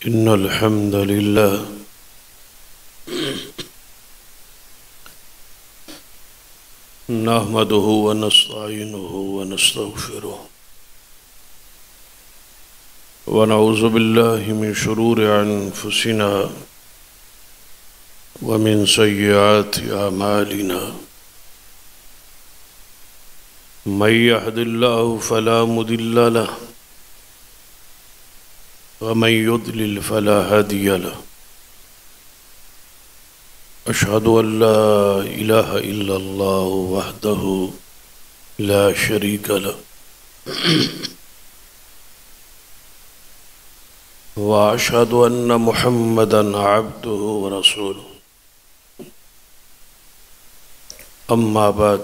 إن الحمد لله نحمده ونستعينه ونستغفره ونعوذ بالله من شرور أنفسنا ومن سيئات أعمالنا من يهد الله فلا مضل له ومن يضلل فلا هادي له أشهد أن لا إله إلا الله وحده لا شريك له وأشهد أن محمدا عبده ورسوله أما بعد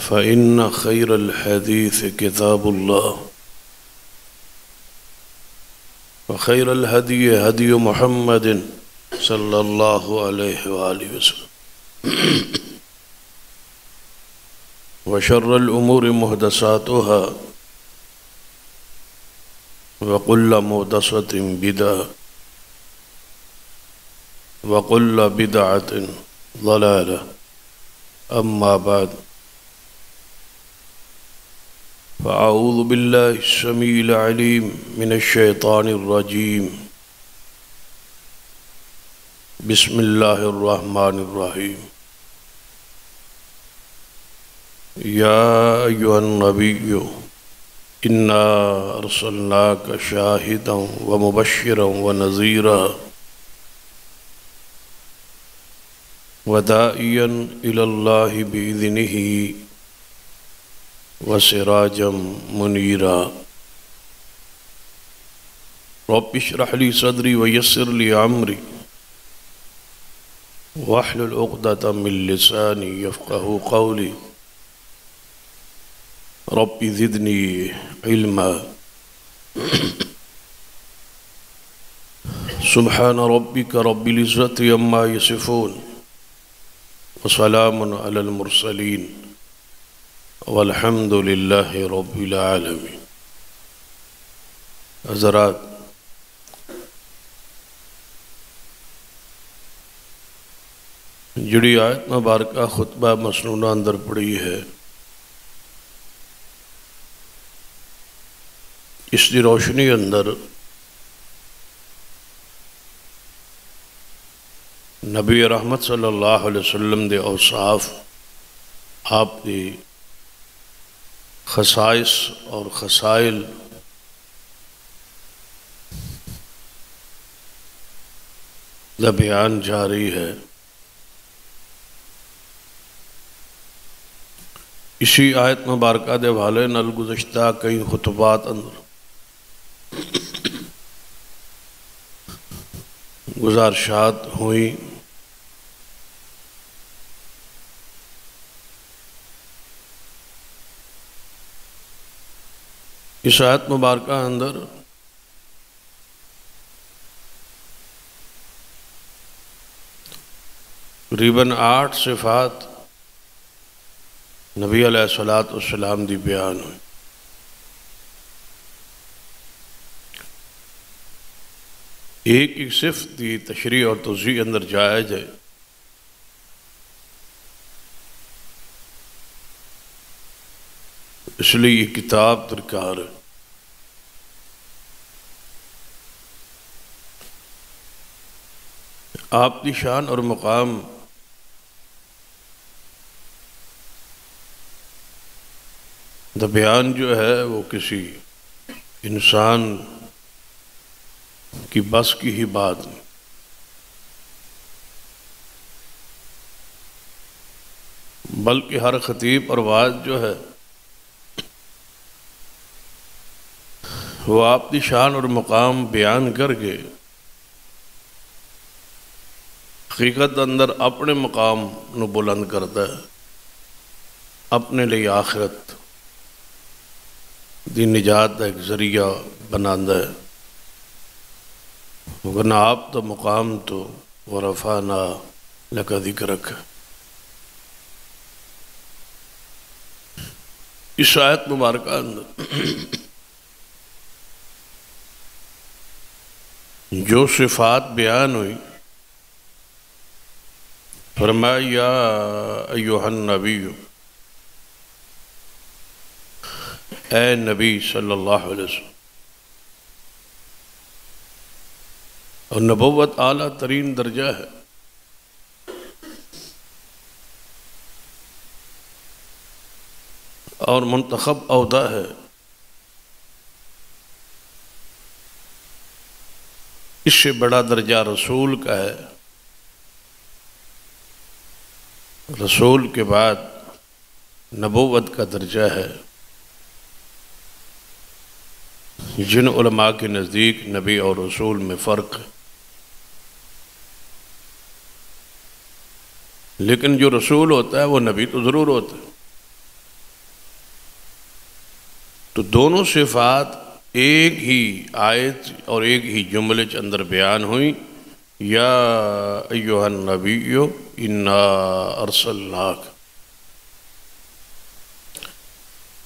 فإن خير الحديث كتاب الله وخير الهدي هدي محمد صلى الله عليه وآله وسلم وشر الأمور محدثاتها وكل محدثة بدعة وكل بدعة ضلالة أما بعد فأعوذ بالله السميع العليم من الشيطان الرجيم بسم الله الرحمن الرحيم يا أيها النبي إنا أرسلناك شاهدا ومبشرا ونذيرا وداعيا إلى الله بإذنه وسراجا منيرا رب اشرح لي صدري ويسر لي أمري واحلل عقدة من لساني يفقه قولي رب زدني علما سبحان ربك رب العزة عما يصفون وسلام على المرسلين والحمد للہ رب العالمین۔ حضرات، جڑی آیت مبارکہ خطبہ مسنونہ اندر پڑی ہے، اس دی روشنی اندر نبی رحمت صلی اللہ علیہ وسلم دے اوصاف، آپ دی خصائص اور خصائل دا بیان جاری ہے۔ اسی آیت مبارکہ دے حوالے نال گزشتہ کئی خطبات اندر گزارشات ہوئی۔ اس آیت مبارکہ اندر تقریباً 8 صفات نبی علیہ السلام دی بیان ہوئی۔ ایک ایک صفت دی تشریح اور توضیح اندر جایا جائے، اس لیے یہ کتاب درکار ہے۔ آپ کی شان اور مقام دا بیان جو ہے وہ کسی انسان کی بس کی ہی بات نہیں، بلکہ ہر خطیب اور واعظ جو ہے وہ آپ کی شان اور مقام بیان کر کے حقیقت اندر اپنے مقام نو بلند کرتا ہے، اپنے لیے آخرت دی نجات کا ایک ذریعہ بناتا ہے۔ ورنہ آپ تو مقام تو ورفعنا لک ذکرک۔ اس آیت مبارکہ اندر جو صفات بیان ہوئی، فرمایا یا ایھا النبی، اے نبی صلی اللہ علیہ وسلم. اور نبوت اعلیٰ ترین درجہ ہے. اور منتخب عہدہ ہے. اس سے بڑا درجہ رسول کا ہے. رسول کے بعد نبوت کا درجہ ہے. جن علماء کے نزدیک نبی اور رسول میں فرق ہے، لیکن جو رسول ہوتا ہے وہ نبی تو ضرور ہوتا ہے. تو دونوں صفات ایک ہی آیت اور ایک ہی جملے کے اندر بیان ہوئی. یا ایھا النبی انا ارسلناک،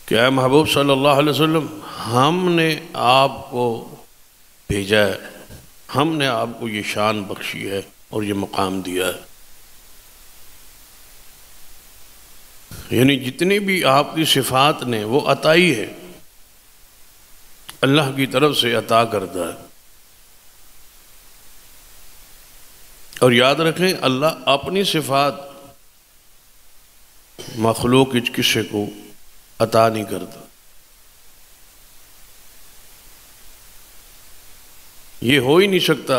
کہ اے محبوب صلی اللہ علیہ وسلم، ہم نے آپ کو بھیجا ہے، ہم نے آپ کو یہ شان بخشی ہے اور یہ مقام دیا ہے. یعنی جتنی بھی آپ کی صفات نے وہ عطائی ہے، اللہ کی طرف سے عطا کردہ ہے. اور یاد رکھیں اللہ اپنی صفات مخلوق کسی کو عطا نہیں کرتا. یہ ہو ہی نہیں سکتا،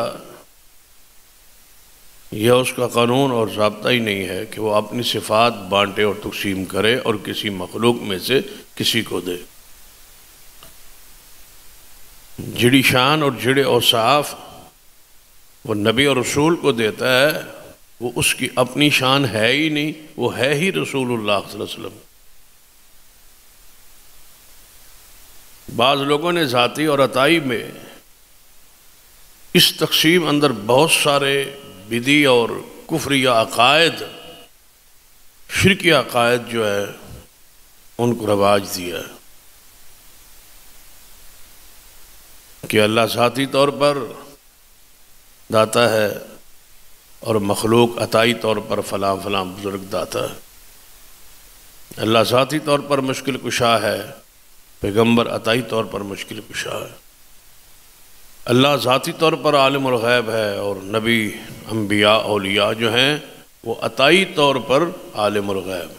یہ اس کا قانون اور ضابطہ ہی نہیں ہے کہ وہ اپنی صفات بانٹے اور تقسیم کرے اور کسی مخلوق میں سے کسی کو دے. جڑی شان اور جڑے اوصاف وہ نبی اور رسول کو دیتا ہے، وہ اس کی اپنی شان ہے ہی نہیں، وہ ہے ہی رسول اللہ صلی اللہ علیہ وسلم. بعض لوگوں نے ذاتی اور عطائی میں اس تقسیم اندر بہت سارے بدعی اور کفری عقائد، شرکی عقائد جو ہے ان کو رواج دیا ہے کہ اللہ ذاتی طور پر داتا ہے اور مخلوق عطائی طور پر فلاں فلاں بزرگ داتا ہے. اللہ ذاتی طور پر مشکل کشا ہے، پیغمبر عطائی طور پر مشکل کشا ہے. اللہ ذاتی طور پر عالم الغیب ہے اور نبی، انبیاء، اولیاء جو ہیں وہ عطائی طور پر عالم الغیب.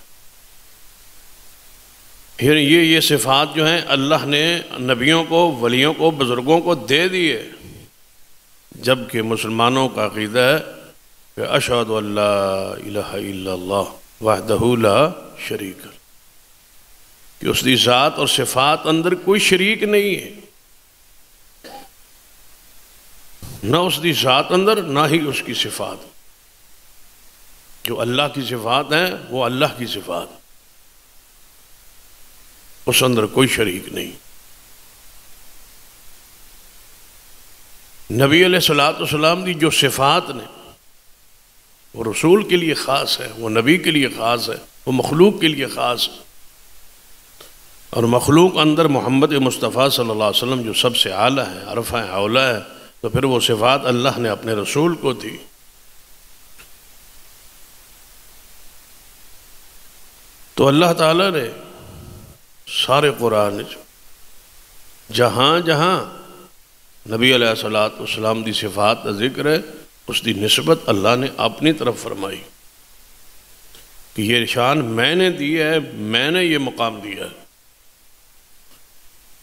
پھر یہ صفات جو ہیں اللہ نے نبیوں کو، ولیوں کو، بزرگوں کو دے دیے، جبکہ مسلمانوں کا عقیدہ ہے کہ اشہد ان لا الہ الا اللہ وحدہ لا شریک، کہ اس کی ذات اور صفات اندر کوئی شریک نہیں ہے، نہ اس کی ذات اندر نہ ہی اس کی صفات. جو اللہ کی صفات ہیں وہ اللہ کی صفات، اس اندر کوئی شریک نہیں. نبی علیہ السلام کی جو صفات نے وہ رسول کے لیے خاص ہے، وہ نبی کے لیے خاص ہے، وہ مخلوق کے لیے خاص ہے. اور مخلوق اندر محمد مصطفیٰ صلی اللہ علیہ وسلم جو سب سے اعلیٰ ہے، عرفہ ہے، اولا ہے، تو پھر وہ صفات اللہ نے اپنے رسول کو دی. تو اللہ تعالیٰ نے سارے قرآن جہاں جہاں نبی علیہ السلام دی صفات کا ذکر ہے، اس دی نسبت اللہ نے اپنی طرف فرمائی کہ یہ شان میں نے دی ہے، میں نے یہ مقام دیا ہے.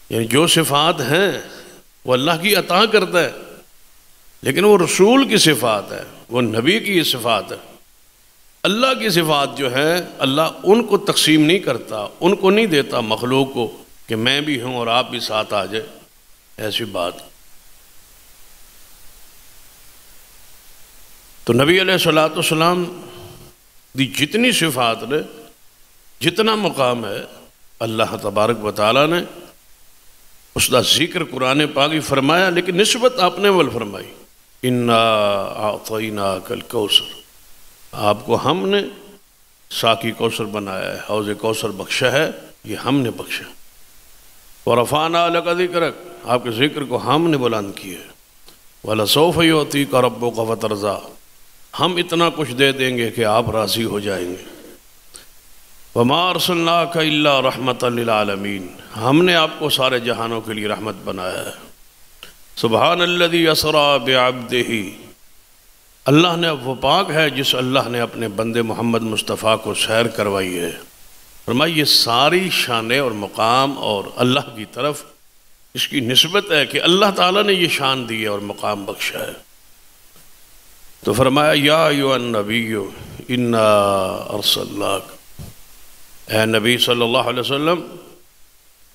یعنی جو صفات ہیں وہ اللہ کی عطا کرتا ہے، لیکن وہ رسول کی صفات ہے، وہ نبی کی صفات ہے. اللہ کی صفات جو ہیں اللہ ان کو تقسیم نہیں کرتا، ان کو نہیں دیتا مخلوق کو کہ میں بھی ہوں اور آپ بھی ساتھ آ جائے، ایسی بات. تو نبی علیہ السلام دی جتنی صفات نے، جتنا مقام ہے، اللہ تبارک و تعالیٰ نے اس کا ذکر قرآن پاک فرمایا، لیکن نسبت آپ نے ول فرمائی. انا اعطیناک الکوثر، آپ کو ہم نے ساقی کوثر بنایا ہے، حوض کوثر بخشا ہے، یہ ہم نے بخشا. ورفعنا لک ذکرک، آپ کے ذکر کو ہم نے بلند کیا ہے. وَلَسَوْفَ يُعْطِيكَ رَبُّكَ فَتَرْضَىٰ، ہم اتنا کچھ دے دیں گے کہ آپ راضی ہو جائیں گے۔ وَمَا أَرْسَلْنَاكَ إِلَّا رَحْمَةً لِلْعَالَمِينَ، ہم نے آپ کو سارے جہانوں کے لیے رحمت بنایا ہے۔ سبحان الذی اسریٰ بعبدہ، اللہ نے وہ پاک ہے جس اللہ نے اپنے بندے محمد مصطفیٰ کو سیر کروائی ہے۔ فرمایا یہ ساری شانیں اور مقام اور اللہ کی طرف اس کی نسبت ہے کہ اللہ تعالیٰ نے یہ شان دی ہے اور مقام بخشا ہے۔ تو فرمایا یا ایھا النبی انا ارسلناک، اے نبی صلی اللہ علیہ وسلم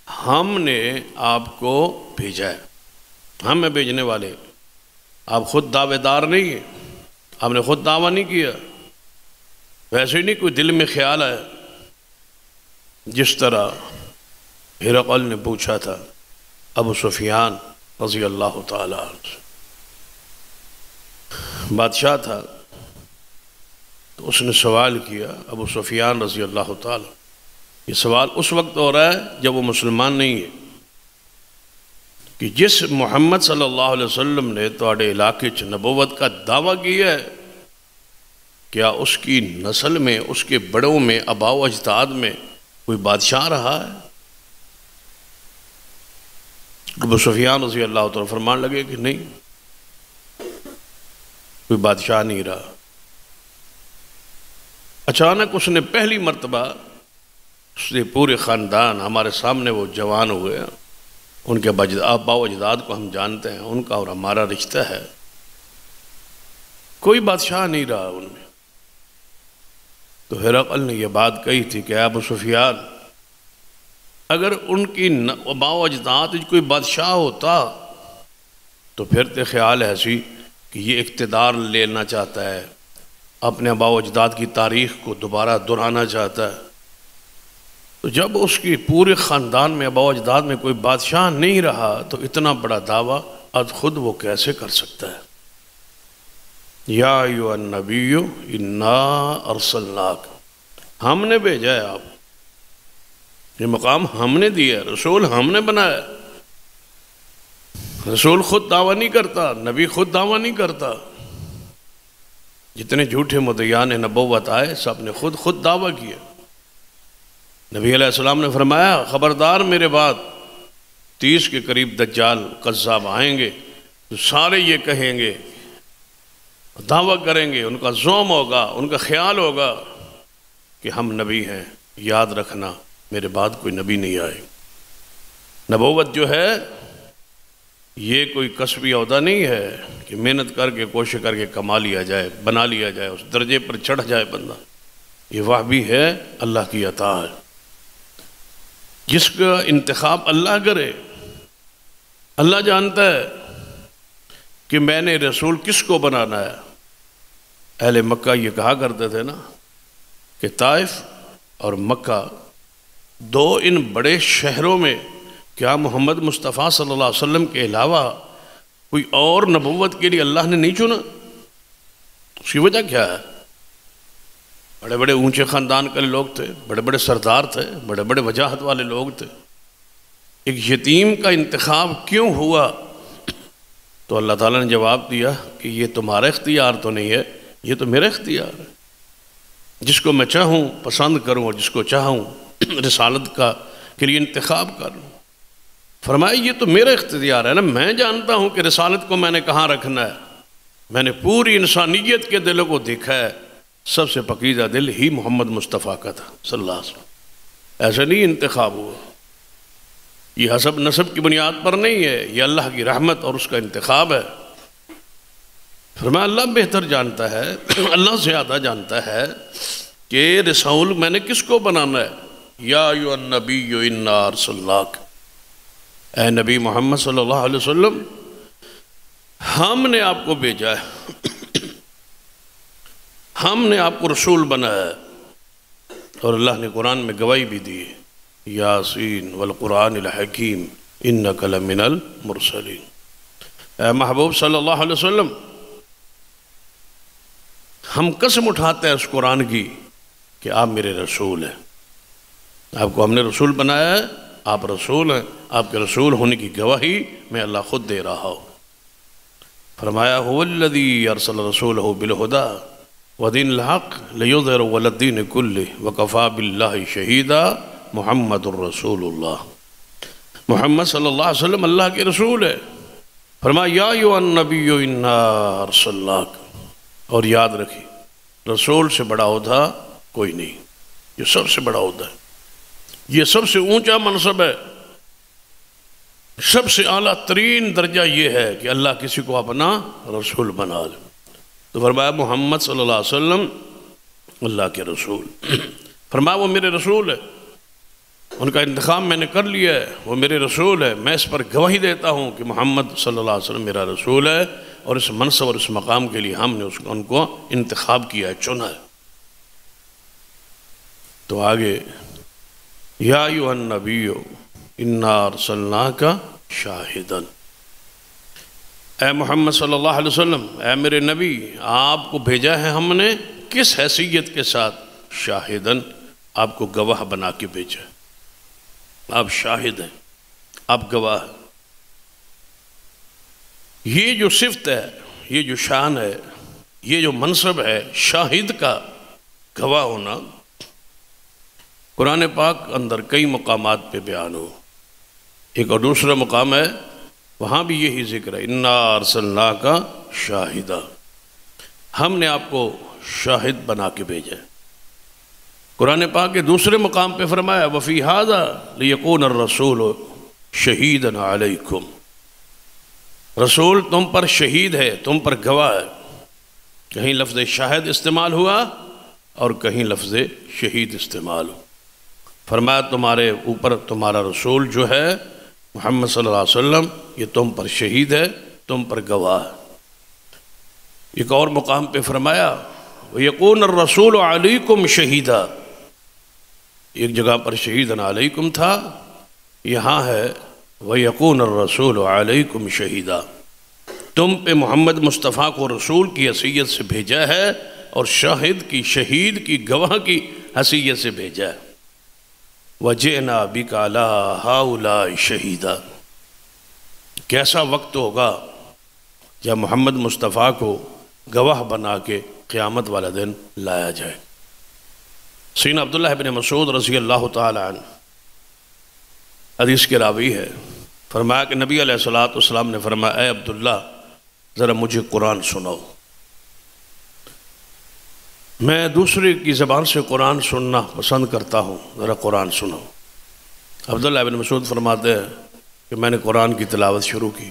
ہم نے آپ کو بھیجا ہے، ہم ہیں بھیجنے والے، آپ خود دعوے دار نہیں ہیں، آپ نے خود دعویٰ نہیں کیا، ویسے ہی نہیں کوئی دل میں خیال ہے۔ جس طرح ہرقل نے پوچھا تھا ابو سفیان رضی اللہ تعالیٰ عنہ، بادشاہ تھا تو اس نے سوال کیا، ابو سفیان رضی اللہ تعالیٰ، یہ سوال اس وقت ہو رہا ہے جب وہ مسلمان نہیں ہے، کہ جس محمد صلی اللہ علیہ وسلم نے تواڈے علاقے چ نبوت کا دعویٰ کیا ہے، کیا اس کی نسل میں، اس کے بڑوں میں، آباء و اجداد میں کوئی بادشاہ رہا ہے؟ ابو سفیان رضی اللہ تعالیٰ فرمان لگے کہ نہیں، کوئی بادشاہ نہیں رہا۔ اچانک اس نے پہلی مرتبہ اس نے پورے خاندان، ہمارے سامنے وہ جوان ہوئے، ان کے آباء و اجداد کو ہم جانتے ہیں، ان کا اور ہمارا رشتہ ہے، کوئی بادشاہ نہیں رہا ان میں۔ تو ہرقل نے یہ بات کہی تھی کہ ابو سفیان اگر ان کی آباء و اجداد کوئی بادشاہ ہوتا تو پھر تے خیال ایسی کہ یہ اقتدار لینا چاہتا ہے، اپنے آباء و اجداد کی تاریخ کو دوبارہ دہرانا چاہتا ہے، تو جب اس کی پورے خاندان میں آباء و اجداد میں کوئی بادشاہ نہیں رہا تو اتنا بڑا دعویٰ از خود وہ کیسے کر سکتا ہے؟ یا ایھا النبی انا ارسلناک، ہم نے بھیجا ہے آپ، یہ مقام ہم نے دیا ہے، رسول ہم نے بنایا ہے۔ رسول خود دعویٰ نہیں کرتا، نبی خود دعویٰ نہیں کرتا، جتنے جھوٹے مدعیان نبوت آئے سب نے خود دعویٰ کیا۔ نبی علیہ السلام نے فرمایا خبردار میرے بعد 30 کے قریب دجال قذاب آئیں گے تو سارے یہ کہیں گے، دعویٰ کریں گے، ان کا زوم ہوگا، ان کا خیال ہوگا کہ ہم نبی ہیں، یاد رکھنا میرے بعد کوئی نبی نہیں آئے۔ نبوت جو ہے یہ کوئی کسبی عہدہ نہیں ہے کہ محنت کر کے کوشش کر کے کما لیا جائے، بنا لیا جائے، اس درجے پر چڑھ جائے بندہ، یہ وحی ہے، اللہ کی عطا ہے۔ جس کا انتخاب اللہ کرے، اللہ جانتا ہے کہ میں نے رسول کس کو بنانا ہے۔ اہل مکہ یہ کہا کرتے تھے نا کہ طائف اور مکہ دو ان بڑے شہروں میں کیا محمد مصطفیٰ صلی اللہ علیہ وسلم کے علاوہ کوئی اور نبوت کے لیے اللہ نے نہیں چنا؟ اس کی وجہ کیا ہے؟ بڑے بڑے اونچے خاندان کے لوگ تھے، بڑے بڑے سردار تھے، بڑے بڑے وجاہت والے لوگ تھے، ایک یتیم کا انتخاب کیوں ہوا؟ تو اللہ تعالیٰ نے جواب دیا کہ یہ تمہارا اختیار تو نہیں ہے، یہ تو میرا اختیار ہے، جس کو میں چاہوں پسند کروں اور جس کو چاہوں رسالت کا کے لیے انتخاب کروں۔ فرمایا یہ تو میرا اختیار ہے نا، میں جانتا ہوں کہ رسالت کو میں نے کہاں رکھنا ہے، میں نے پوری انسانیت کے دلوں کو دیکھا ہے، سب سے پاکیزہ دل ہی محمد مصطفیٰ کا تھا صلی اللہ علیہ وسلم، ایسا نہیں انتخاب ہوا، یہ حسب نسب کی بنیاد پر نہیں ہے، یہ اللہ کی رحمت اور اس کا انتخاب ہے۔ فرمایا اللہ بہتر جانتا ہے، اللہ زیادہ جانتا ہے کہ رسول میں نے کس کو بنانا ہے۔ یا ایھا النبی انا ارسلناک، اے نبی محمد صلی اللہ علیہ وسلم ہم نے آپ کو بھیجا ہے، ہم نے آپ کو رسول بنایا ہے، اور اللہ نے قرآن میں گواہی بھی دی ہے، یاسین والقرآن الحکیم انک لمن المرسلین۔ اے محبوب صلی اللہ علیہ وسلم ہم قسم اٹھاتے ہیں اس قرآن کی کہ آپ میرے رسول ہیں، آپ کو ہم نے رسول بنایا ہے، آپ رسول ہیں، آپ کے رسول ہونے کی گواہی میں اللہ خود دے رہا ہوں۔ فرمایا هو الذی ارسل رسولہ بالہدی ودین الحق لیظہرہ علی الدین کلہ وکفی باللہ شہیدا محمد الرسول اللہ۔ محمد صلی اللہ علیہ وسلم اللہ کے رسول ہے۔ فرمایا یا ایھا النبی انا ارسلناک، اور یاد رکھی رسول سے بڑا عہدہ کوئی نہیں، یہ سب سے بڑا عہدہ ہے، یہ سب سے اونچا منصب ہے، سب سے اعلیٰ ترین درجہ یہ ہے کہ اللہ کسی کو اپنا رسول بنا لے۔ تو فرمایا محمد صلی اللہ علیہ وسلم اللہ کے رسول، فرمایا وہ میرے رسول ہے، ان کا انتخاب میں نے کر لیا ہے، وہ میرے رسول ہے، میں اس پر گواہی دیتا ہوں کہ محمد صلی اللہ علیہ وسلم میرا رسول ہے، اور اس منصب اور اس مقام کے لیے ہم نے ان کو انتخاب کیا ہے، چنا ہے۔ تو آگے یا ایھا النبی انا ارسلناک شاہدا، اے محمد صلی اللہ علیہ وسلم، اے میرے نبی، آپ کو بھیجا ہے ہم نے کس حیثیت کے ساتھ؟ شاہدن، آپ کو گواہ بنا کے بھیجا ہے، آپ شاہد ہیں، آپ گواہ ہیں۔ یہ جو صفت ہے، یہ جو شان ہے، یہ جو منصب ہے شاہد کا، گواہ ہونا، قرآن پاک اندر کئی مقامات پہ بیان ہو۔ ایک اور دوسرا مقام ہے، وہاں بھی یہی ذکر ہے، انا ارسلناک شاہدا، ہم نے آپ کو شاہد بنا کے بھیجا ہے۔ قرآن پاک کے دوسرے مقام پہ فرمایا وفی ھذا لیکون الرسول شہیدا علیکم، رسول تم پر شہید ہے، تم پر گواہ ہے۔ کہیں لفظ شاہد استعمال ہوا اور کہیں لفظ شہید استعمال ہوا۔ فرمایا تمہارے اوپر تمہارا رسول جو ہے محمد صلی اللہ علیہ وسلم، یہ تم پر شہید ہے، تم پر گواہ ہے۔ ایک اور مقام پہ فرمایا وَيَكُونَ الرَّسُولُ عَلَيْكُمْ شَهِيدًا، ایک جگہ پر شہیدًا علیکم تھا، یہاں ہے وَيَكُونَ الرَّسُولُ عَلَيْكُمْ شَهِيدًا، تم پہ محمد مصطفیٰ کو رسول کی حیثیت سے بھیجا ہے اور شاہد کی، شہید کی، گواہ کی حیثیت سے بھیجا ہے۔ وَجِئْنَا بِكَ عَلَىٰ هَٰؤُلَاءِ شَهِيدًا، کیسا وقت ہوگا جب محمد مصطفیٰ کو گواہ بنا کے قیامت والا دن لایا جائے۔ سیدنا عبداللہ بن مسعود رضی اللہ تعالی عنہ حدیث کے راوی ہے، فرمایا کہ نبی علیہ السلام نے فرمایا اے عبداللہ ذرا مجھے قرآن سناؤ، میں دوسرے کی زبان سے قرآن سننا پسند کرتا ہوں، ذرا قرآن سناؤ۔ عبداللہ بن مسعود فرماتے ہیں کہ میں نے قرآن کی تلاوت شروع کی،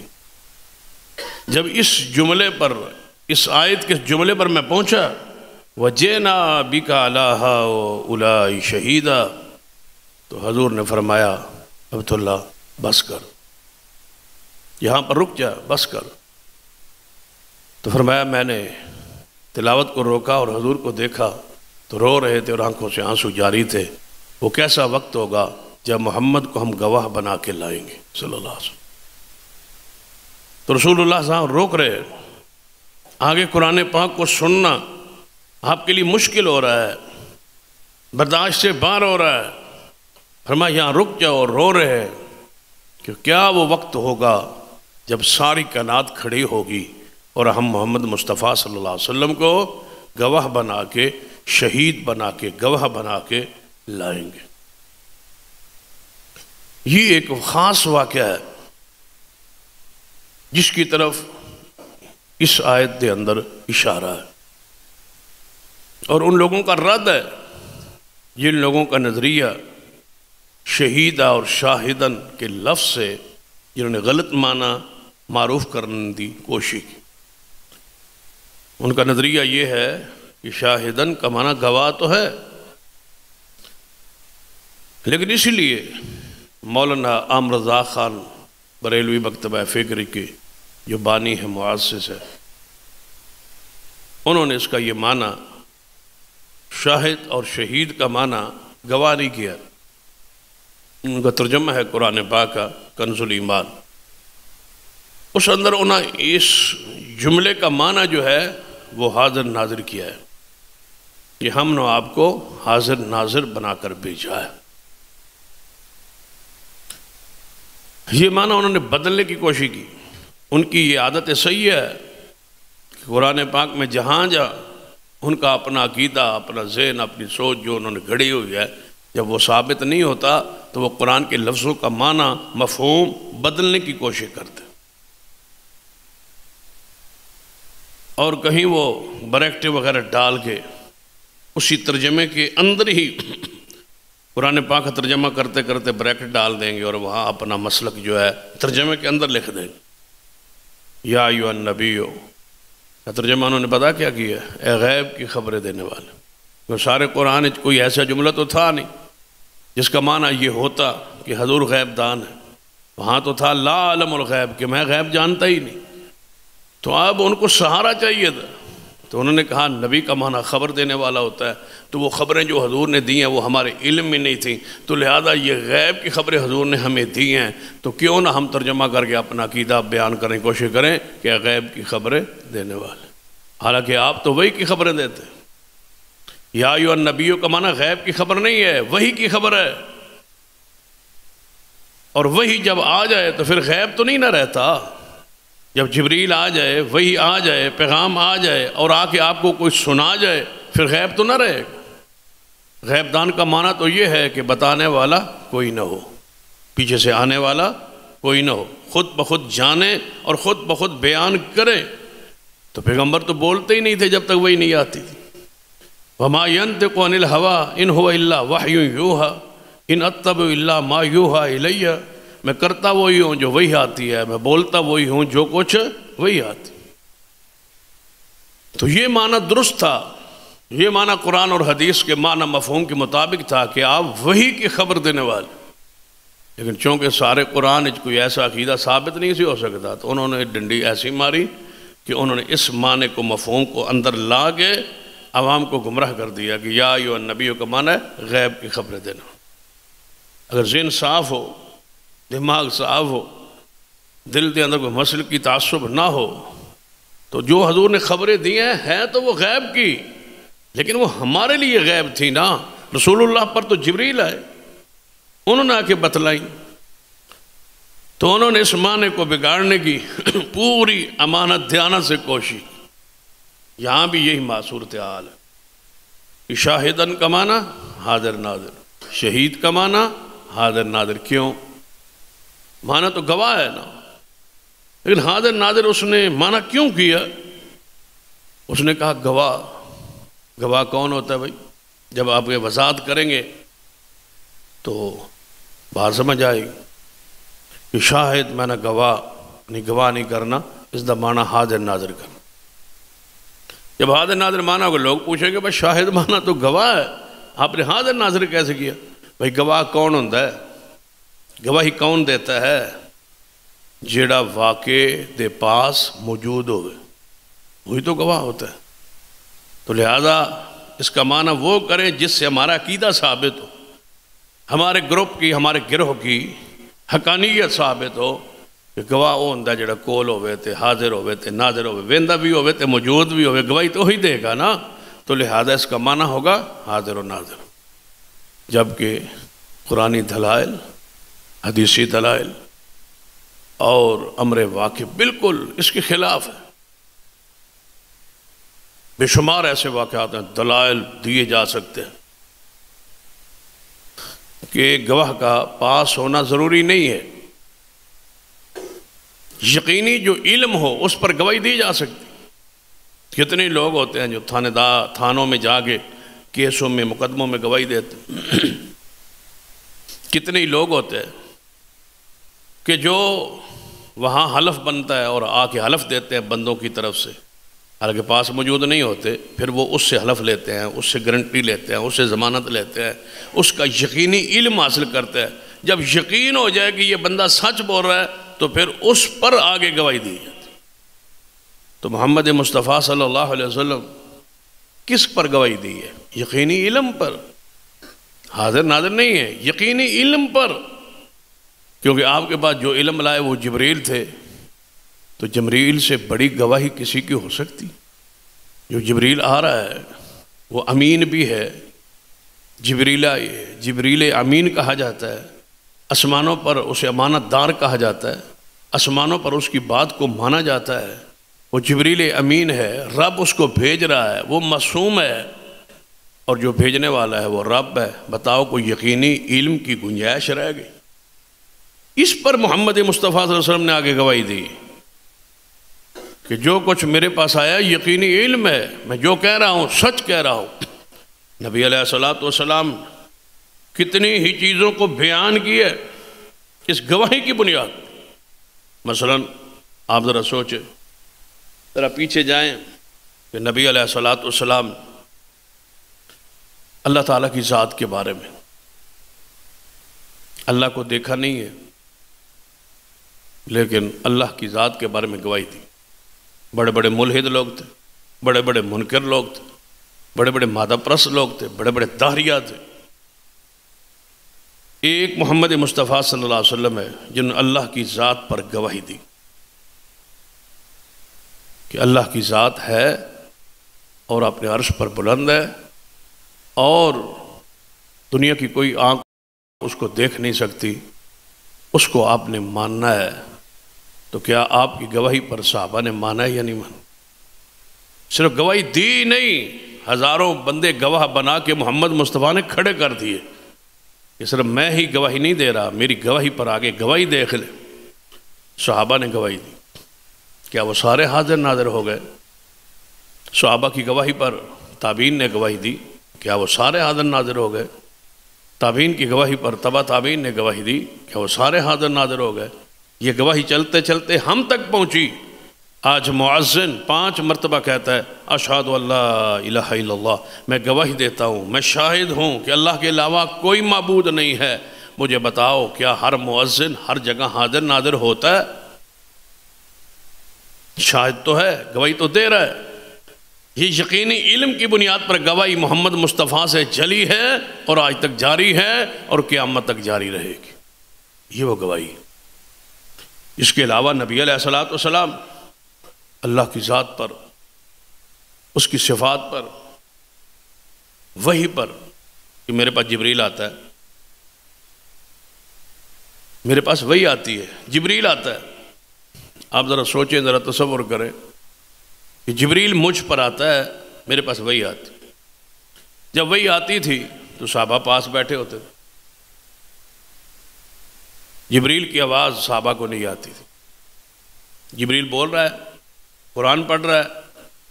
جب اس جملے پر، اس آیت کے جملے پر میں پہنچا وَجِئْنَا بِكَ عَلَىٰ هَٰؤُلَاءِ شَهِيدًا، تو حضور نے فرمایا عبداللہ بس کر، یہاں پر رک جا، بس کر۔ تو فرمایا میں نے تلاوت کو روکا اور حضور کو دیکھا تو رو رہے تھے اور آنکھوں سے آنسو جاری تھے۔ وہ کیسا وقت ہوگا جب محمد کو ہم گواہ بنا کے لائیں گے صلی اللہ علیہ وسلم۔ تو رسول اللہ صلی اللہ علیہ وسلم روک رہے، آگے قرآن پاک کو سننا آپ کے لیے مشکل ہو رہا ہے، برداشت سے باہر ہو رہا ہے۔ فرمایا یہاں رک جاؤ، اور رو رہے ہیں کہ کیا وہ وقت ہوگا جب ساری کائنات کھڑی ہوگی اور ہم محمد مصطفیٰ صلی اللہ علیہ وسلم کو گواہ بنا کے، شہید بنا کے، گواہ بنا کے لائیں گے۔ یہ ایک خاص واقعہ ہے جس کی طرف اس آیت کے اندر اشارہ ہے، اور ان لوگوں کا رد ہے جن لوگوں کا نظریہ شہیدہ اور شاہدن کے لفظ سے جنہوں نے غلط معنی معروف کرنے کی کوشش کی۔ ان کا نظریہ یہ ہے کہ شاہدن کا معنی گواہ تو ہے، لیکن اسی لیے مولانا عامر رضا خان بریلوی مکتبہ فکری کے جو بانی ہے، مؤسس ہے، انہوں نے اس کا یہ معنی شاہد اور شہید کا معنی گواہ نہیں کیا۔ ان کا ترجمہ ہے قرآن پاک کا کنز الایمان، اس اندر انہوں نے اس جملے کا معنی جو ہے وہ حاضر ناظر کیا ہے کہ ہم نے آپ کو حاضر ناظر بنا کر بھیجا ہے۔ یہ معنی انہوں نے بدلنے کی کوشش کی۔ ان کی یہ عادت صحیح ہے قرآن پاک میں جہاں ان کا اپنا عقیدہ، اپنا ذہن، اپنی سوچ جو انہوں نے گھڑی ہوئی ہے، جب وہ ثابت نہیں ہوتا تو وہ قرآن کے لفظوں کا معنی، مفہوم بدلنے کی کوشش کرتے، اور کہیں وہ بریکٹے وغیرہ ڈال کے اسی ترجمے کے اندر ہی قرآن پاک کا ترجمہ کرتے کرتے بریکٹ ڈال دیں گے اور وہاں اپنا مسلک جو ہے ترجمے کے اندر لکھ دیں گے۔ یا ایھا النبی، ترجمہ انہوں نے پتا کیا کیا؟ اے غیب کی خبریں دینے والے۔ وہ سارے قرآن کوئی ایسا جملہ تو تھا نہیں جس کا معنی یہ ہوتا کہ حضور غیب دان ہے، وہاں تو تھا لا علم الغیب، کہ میں غیب جانتا ہی نہیں۔ تو اب ان کو سہارا چاہیے تھا، تو انہوں نے کہا نبی کا معنی خبر دینے والا ہوتا ہے، تو وہ خبریں جو حضور نے دی ہیں وہ ہمارے علم میں نہیں تھیں، تو لہذا یہ غیب کی خبریں حضور نے ہمیں دی ہیں، تو کیوں نہ ہم ترجمہ کر کے اپنا عقیدہ بیان کرنے کی کوشش کریں کہ غیب کی خبریں دینے والے۔ حالانکہ آپ تو وہی کی خبریں دیتے ہیں۔ یا ایھا النبی کا معنی غیب کی خبر نہیں ہے، وحی کی خبر ہے، اور وحی جب آ جائے تو پھر غیب تو نہیں نہ رہتا۔ جب جبریل آ جائے، وحی آ جائے، پیغام آ جائے اور آ کے آپ کو کوئی سنا جائے، پھر غیب تو نہ رہے گا۔ غیب دان کا معنی تو یہ ہے کہ بتانے والا کوئی نہ ہو، پیچھے سے آنے والا کوئی نہ ہو، خود بخود جانے اور خود بخود بیان کرے۔ تو پیغمبر تو بولتے ہی نہیں تھے جب تک وحی نہیں آتی تھی۔ وَمَا يَنْطِقُ عَنِ الْهَوَىٰ إِنْ هُوَ إِلَّا وَحْيٌ يُوحَىٰ إِنْ أَتَّبِعُ إِلَّا مَا يُوحَىٰ إِلَيَّ، میں کرتا وہی ہوں جو وہی آتی ہے، میں بولتا وہی ہوں جو کچھ وہی آتی۔ تو یہ معنی درست تھا، یہ معنی قرآن اور حدیث کے معنی مفہوم کے مطابق تھا کہ آپ وحی کی خبر دینے والے۔ لیکن چونکہ سارے قرآن کوئی ایسا عقیدہ ثابت نہیں سی ہو سکتا، تو انہوں نے ڈنڈی ایسی ماری کہ انہوں نے اس معنی کو، مفہوم کو اندر لا کے عوام کو گمراہ کر دیا کہ یا ایھا النبی کا معنی ہے غیب کی خبریں دینا۔ اگر ذہن صاف ہو، دماغ صاف ہو، دل کے اندر کوئی مسئلے کی تعصب نہ ہو، تو جو حضور نے خبریں دی ہیں تو وہ غیب کی، لیکن وہ ہمارے لیے غیب تھی نا۔ رسول اللہ پر تو جبریل آئے، انہوں نے آ کے بتلائیں، تو انہوں نے اس معنی کو بگاڑنے کی پوری امانت دیانت سے کوشش۔ یہاں بھی یہی صورتحال ہے۔ شاہدن کا معنی حاضر ناظر، شہید کا معنی حاضر ناظر۔ کیوں؟ معنی تو گواہ ہے نا، لیکن حاضر ناظر اس نے معنی کیوں کیا؟ اس نے کہا گواہ۔ گواہ کون ہوتا ہے بھائی؟ جب آپ یہ وضاحت کریں گے تو بات سمجھ آئے گی کہ شاہد میں نے گواہ نہیں کرنا، اس دا معنی حاضر ناظر کرنا۔ جب حاضر ناظر معنی ہوگا، لوگ پوچھیں گے بھائی شاہد معنی تو گواہ ہے، آپ نے حاضر ناظر کیسے کیا؟ بھائی گواہ کون ہوتا ہے؟ گواہی کون دیتا ہے؟ جیڑا واقع دے پاس موجود ہوئے، وہی تو گواہ ہوتا ہے۔ تو لہذا اس کا معنی وہ کریں جس سے ہمارا عقیدہ ثابت ہو، ہمارے گروپ کی، ہمارے گروہ کی حقانیت ثابت ہو کہ گواہ وہ ہوتا ہے جڑا کول ہوئے تے، حاضر ہوئے تے، ناظر ہوئے، ویندا بھی ہوئے تے، موجود بھی ہوئے، گواہی تو ہی دے گا نا۔ تو لہذا اس کا معنی ہوگا حاضر و ناظر۔ جبکہ قرآنی دلائل، حدیثی دلائل اور امر واقع بالکل اس کے خلاف ہے۔ بے شمار ایسے واقعات ہیں، دلائل دیے جا سکتے ہیں کہ گواہ کا پاس ہونا ضروری نہیں ہے، یقینی جو علم ہو اس پر گواہی دی جا سکتی۔ کتنے لوگ ہوتے ہیں جو تھانوں میں جا کے کیسوں میں، مقدموں میں گواہی دیتے ہیں۔ کتنے لوگ ہوتے ہیں کہ جو وہاں حلف بنتا ہے اور آ کے حلف دیتے ہیں بندوں کی طرف سے، حالانکہ پاس موجود نہیں ہوتے، پھر وہ اس سے حلف لیتے ہیں، اس سے گارنٹی لیتے ہیں، اس سے ضمانت لیتے ہیں، اس کا یقینی علم حاصل کرتے ہیں۔ جب یقین ہو جائے کہ یہ بندہ سچ بول رہا ہے تو پھر اس پر آگے گواہی دی جاتی۔ تو محمد مصطفیٰ صلی اللہ علیہ وسلم کس پر گواہی دی ہے؟ یقینی علم پر، حاضر ناظر نہیں ہے، یقینی علم پر۔ کیونکہ آپ کے پاس جو علم لائے وہ جبریل تھے، تو جبریل سے بڑی گواہی کسی کی ہو سکتی؟ جو جبریل آ رہا ہے وہ امین بھی ہے، جبریل امین کہا جاتا ہے، آسمانوں پر اسے امانت دار کہا جاتا ہے، آسمانوں پر اس کی بات کو مانا جاتا ہے، وہ جبریل امین ہے، رب اس کو بھیج رہا ہے، وہ معصوم ہے، اور جو بھیجنے والا ہے وہ رب ہے۔ بتاؤ کوئی یقینی علم کی گنجائش رہ گئی؟ اس پر محمد مصطفیٰ صلی اللہ علیہ وسلم نے آگے گواہی دی کہ جو کچھ میرے پاس آیا یقینی علم ہے، میں جو کہہ رہا ہوں سچ کہہ رہا ہوں۔ نبی علیہ الصلوۃ والسلام کتنی ہی چیزوں کو بیان کی ہے اس گواہی کی بنیاد۔ مثلا آپ ذرا سوچیں، ذرا پیچھے جائیں کہ نبی علیہ الصلوۃ والسلام اللہ تعالیٰ کی ذات کے بارے میں، اللہ کو دیکھا نہیں ہے لیکن اللہ کی ذات کے بارے میں گواہی دی۔ بڑے بڑے ملحد لوگ تھے، بڑے بڑے منکر لوگ تھے، بڑے بڑے مادہ پرست لوگ تھے، بڑے بڑے داہریہ تھے۔ ایک محمد مصطفیٰ صلی اللہ علیہ وسلم ہے جن نے اللہ کی ذات پر گواہی دی کہ اللہ کی ذات ہے اور اپنے عرش پر بلند ہے، اور دنیا کی کوئی آنکھ اس کو دیکھ نہیں سکتی، اس کو آپ نے ماننا ہے۔ تو کیا آپ کی گواہی پر صحابہ نے مانا ہے یا نہیں مانا؟ صرف گواہی دی نہیں، ہزاروں بندے گواہ بنا کے محمد مصطفیٰ نے کھڑے کر دیے کہ صرف میں ہی گواہی نہیں دے رہا، میری گواہی پر آگے گواہی دیکھ لے۔ صحابہ نے گواہی دی، کیا وہ سارے حاضر ناظر ہو گئے؟ صحابہ کی گواہی پر تابعین نے گواہی دی، کیا وہ سارے حاضر ناظر ہو گئے؟ تابعین کی گواہی پر تبع تابعین نے گواہی دی، کیا وہ سارے حاضر ناظر ہو گئے؟ یہ گواہی چلتے چلتے ہم تک پہنچی۔ آج مؤذن 5 مرتبہ کہتا ہے اشہد ان لا الہ الا اللہ، میں گواہی دیتا ہوں، میں شاہد ہوں کہ اللہ کے علاوہ کوئی معبود نہیں ہے۔ مجھے بتاؤ کیا ہر مؤذن ہر جگہ حاضر ناظر ہوتا ہے؟ شاہد تو ہے، گواہی تو دے رہا ہے۔ یہ یقینی علم کی بنیاد پر گواہی محمد مصطفیٰ سے چلی ہے اور آج تک جاری ہے اور قیامت تک جاری رہے گی۔ یہ وہ گواہی۔ اس کے علاوہ نبی علیہ الصلوۃ والسلام اللہ کی ذات پر، اس کی صفات پر، وحی پر، کہ میرے پاس جبریل آتا ہے، میرے پاس وحی آتی ہے، جبریل آتا ہے۔ آپ ذرا سوچیں، ذرا تصور کریں کہ جبریل مجھ پر آتا ہے، میرے پاس وحی آتی۔ جب وحی آتی تھی تو صحابہ پاس بیٹھے ہوتے تھے، جبریل کی آواز صحابہ کو نہیں آتی تھی۔ جبریل بول رہا ہے، قرآن پڑھ رہا ہے،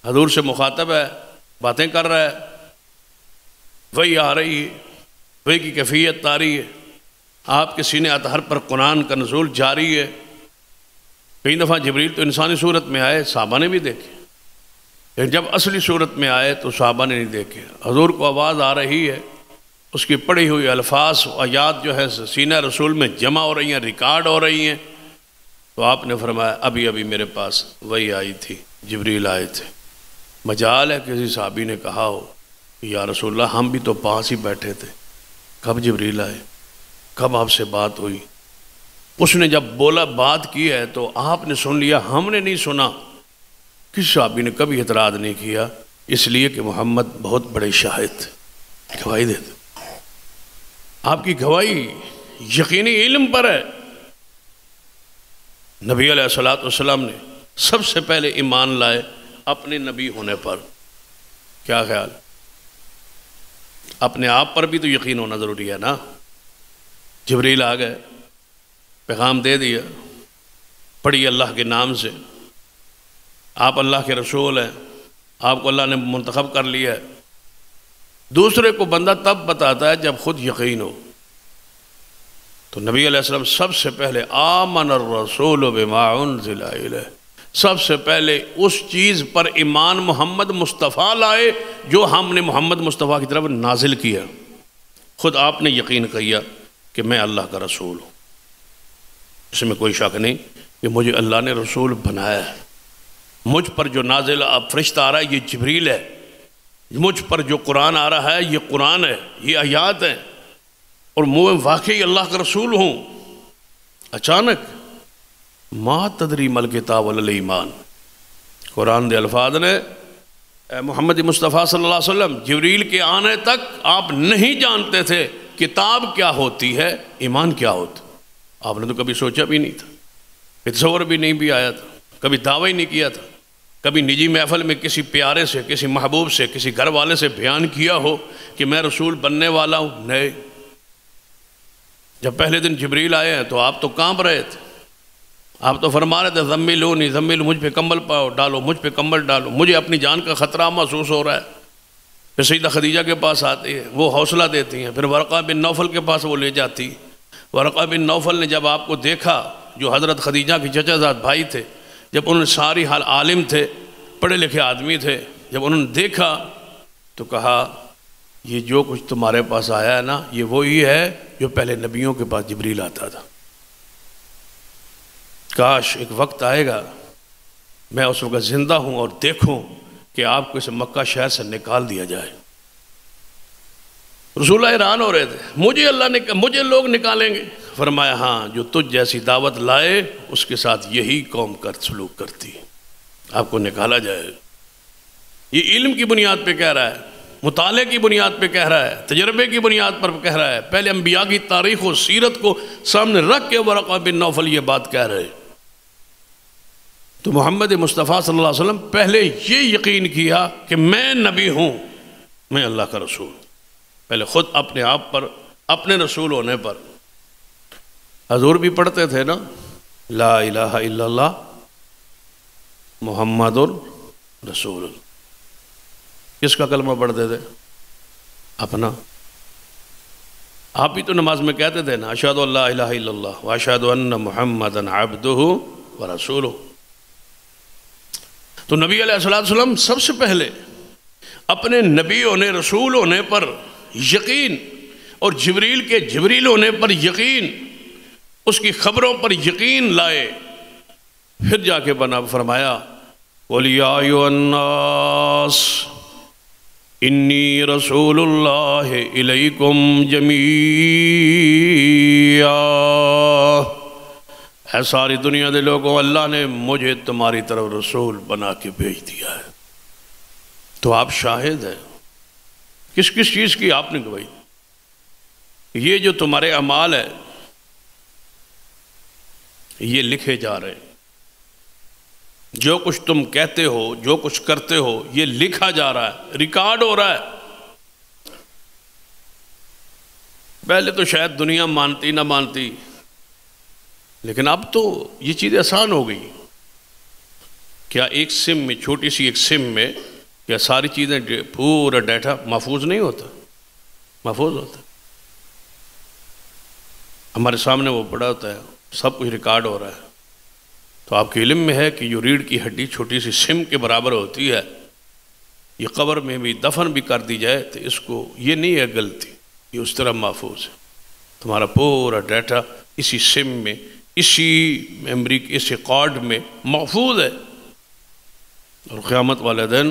حضور سے مخاطب ہے، باتیں کر رہا ہے، وحی آ رہی ہے، وحی کی کیفیت طاری ہے، آپ کے سینے اطہر پر قرآن کا نزول جاری ہے۔ کئی دفعہ جبریل تو انسانی صورت میں آئے، صحابہ نے بھی دیکھے، لیکن جب اصلی صورت میں آئے تو صحابہ نے نہیں دیکھے۔ حضور کو آواز آ رہی ہے، اس کی پڑھی ہوئی الفاظ و آیات جو ہے سینہ رسول میں جمع ہو رہی ہیں، ریکارڈ ہو رہی ہیں، تو آپ نے فرمایا ابھی ابھی میرے پاس وحی آئی تھی، جبریل آئے تھے۔ مجال ہے کسی صحابی نے کہا ہو کہ یا رسول اللہ ہم بھی تو پاس ہی بیٹھے تھے، کب جبریل آئے، کب آپ سے بات ہوئی؟ اس نے جب بولا بات کی ہے تو آپ نے سن لیا، ہم نے نہیں سنا۔ کسی صحابی نے کبھی اعتراض نہیں کیا، اس لیے کہ محمد بہت بڑے شاہد تھے، گواہی دیتے۔ آپ کی گواہی یقینی علم پر ہے۔ نبی علیہ الصلوۃ والسلام نے سب سے پہلے ایمان لائے اپنے نبی ہونے پر۔ کیا خیال؟ اپنے آپ پر بھی تو یقین ہونا ضروری ہے نا۔ جبریل آ گئے، پیغام دے دیا، پڑھی اللہ کے نام سے، آپ اللہ کے رسول ہیں، آپ کو اللہ نے منتخب کر لیا ہے۔ دوسرے کو بندہ تب بتاتا ہے جب خود یقین ہو۔ تو نبی علیہ السلام سب سے پہلے آمن الرسول بما انزل الیہ، سب سے پہلے اس چیز پر ایمان محمد مصطفیٰ لائے جو ہم نے محمد مصطفیٰ کی طرف نازل کیا۔ خود آپ نے یقین کیا کہ میں اللہ کا رسول ہوں، اس میں کوئی شک نہیں کہ مجھے اللہ نے رسول بنایا ہے۔ مجھ پر جو نازل فرشتہ آ رہا ہے یہ جبریل ہے، مجھ پر جو قرآن آ رہا ہے یہ قرآن ہے، یہ آیات ہیں، اور میں واقعی اللہ کا رسول ہوں۔ اچانک ما تدری مل کتاب ولا ایمان، قرآن دے الفاظ نے اے محمد مصطفیٰ صلی اللہ علیہ وسلم جبریل کے آنے تک آپ نہیں جانتے تھے کتاب کیا ہوتی ہے، ایمان کیا ہوتا۔ آپ نے تو کبھی سوچا بھی نہیں تھا، تصور بھی نہیں بھی آیا تھا، کبھی دعویٰ ہی نہیں کیا تھا۔ کبھی نجی محفل میں کسی پیارے سے، کسی محبوب سے، کسی گھر والے سے بیان کیا ہو کہ میں رسول بننے والا ہوں؟ نہیں۔ جب پہلے دن جبریل آئے ہیں تو آپ تو کانپ رہے تھے، آپ تو فرما رہے تھے زملونی زمل، مجھ پہ کمبل ڈالو، مجھ پہ کمبل ڈالو، مجھے اپنی جان کا خطرہ محسوس ہو رہا ہے۔ پھر سیدہ خدیجہ کے پاس آتی ہے، وہ حوصلہ دیتی ہیں، پھر ورقہ بن نوفل کے پاس وہ لے جاتی۔ ورقہ بن نوفل نے جب آپ کو دیکھا، جو حضرت خدیجہ کی چچا زاد بھائی تھے، جب انہوں نے ساری حال عالم تھے، پڑھے لکھے آدمی تھے، جب انہوں نے دیکھا تو کہا یہ جو کچھ تمہارے پاس آیا ہے نا، یہ وہی ہے جو پہلے نبیوں کے پاس جبریل آتا تھا۔ کاش ایک وقت آئے گا میں اس وقت زندہ ہوں اور دیکھوں کہ آپ کو اس مکہ شہر سے نکال دیا جائے۔ رسول اللہ حیران ہو رہے تھے، مجھے لوگ نکالیں گے؟ فرمایا ہاں، جو تجھ جیسی دعوت لائے اس کے ساتھ یہی قوم سلوک کرتی، آپ کو نکالا جائے۔ یہ علم کی بنیاد پہ کہہ رہا ہے، مطالعے کی بنیاد پہ کہہ رہا ہے، تجربے کی بنیاد پر کہہ رہا ہے، پہلے انبیاء کی تاریخ و سیرت کو سامنے رکھ کے ورقہ بن نوفل یہ بات کہہ رہے۔ تو محمد مصطفیٰ صلی اللہ علیہ وسلم پہلے یہ یقین کیا کہ میں نبی ہوں، میں اللہ کا رسول، پہلے خود اپنے آپ پر، اپنے رسول ہونے پر۔ حضور بھی پڑھتے تھے نا، لا الہ الا اللہ محمد رسول اللہ۔ کس کا کلمہ پڑھتے تھے؟ اپنا۔ آپ بھی تو نماز میں کہتے تھے نا، اشہد ان لا الہ الا اللہ واشہد ان محمدا عبدہ ورسولہ۔ تو نبی علیہ السلام سب سے پہلے اپنے نبی ہونے، رسول ہونے پر یقین، اور جبریل کے جبریل ہونے پر یقین، اس کی خبروں پر یقین لائے، پھر جا کے بنا فرمایا قُلْ يَا أَيُّهَا النَّاسُ إِنِّي رَسُولُ اللَّهِ إِلَيْكُمْ جَمِيعًا۔ اے ساری دنیا دے لوگوں، اللہ نے مجھے تمہاری طرف رسول بنا کے بھیج دیا ہے۔ تو آپ شاہد ہیں، کس کس چیز کی آپ نے گواہی؟ یہ جو تمہارے اعمال ہے یہ لکھے جا رہے ہیں، جو کچھ تم کہتے ہو، جو کچھ کرتے ہو، یہ لکھا جا رہا ہے، ریکارڈ ہو رہا ہے۔ پہلے تو شاید دنیا مانتی نہ مانتی، لیکن اب تو یہ چیزیں آسان ہو گئی۔ کیا ایک سم میں، چھوٹی سی ایک سم میں، کیا ساری چیزیں، پورا ڈیٹا محفوظ نہیں ہوتا؟ محفوظ ہوتا ہے، ہمارے سامنے وہ پڑا ہوتا ہے، سب کچھ ریکارڈ ہو رہا ہے۔ تو آپ کے علم میں ہے کہ جو ریڑھ کی ہڈی چھوٹی سی سم کے برابر ہوتی ہے، یہ قبر میں بھی دفن بھی کر دی جائے تو اس کو یہ نہیں ہے غلطی، یہ اس طرح محفوظ ہے۔ تمہارا پورا ڈیٹا اسی سم میں، اسی میموری، اس ریکارڈ میں محفوظ ہے، اور قیامت والے دن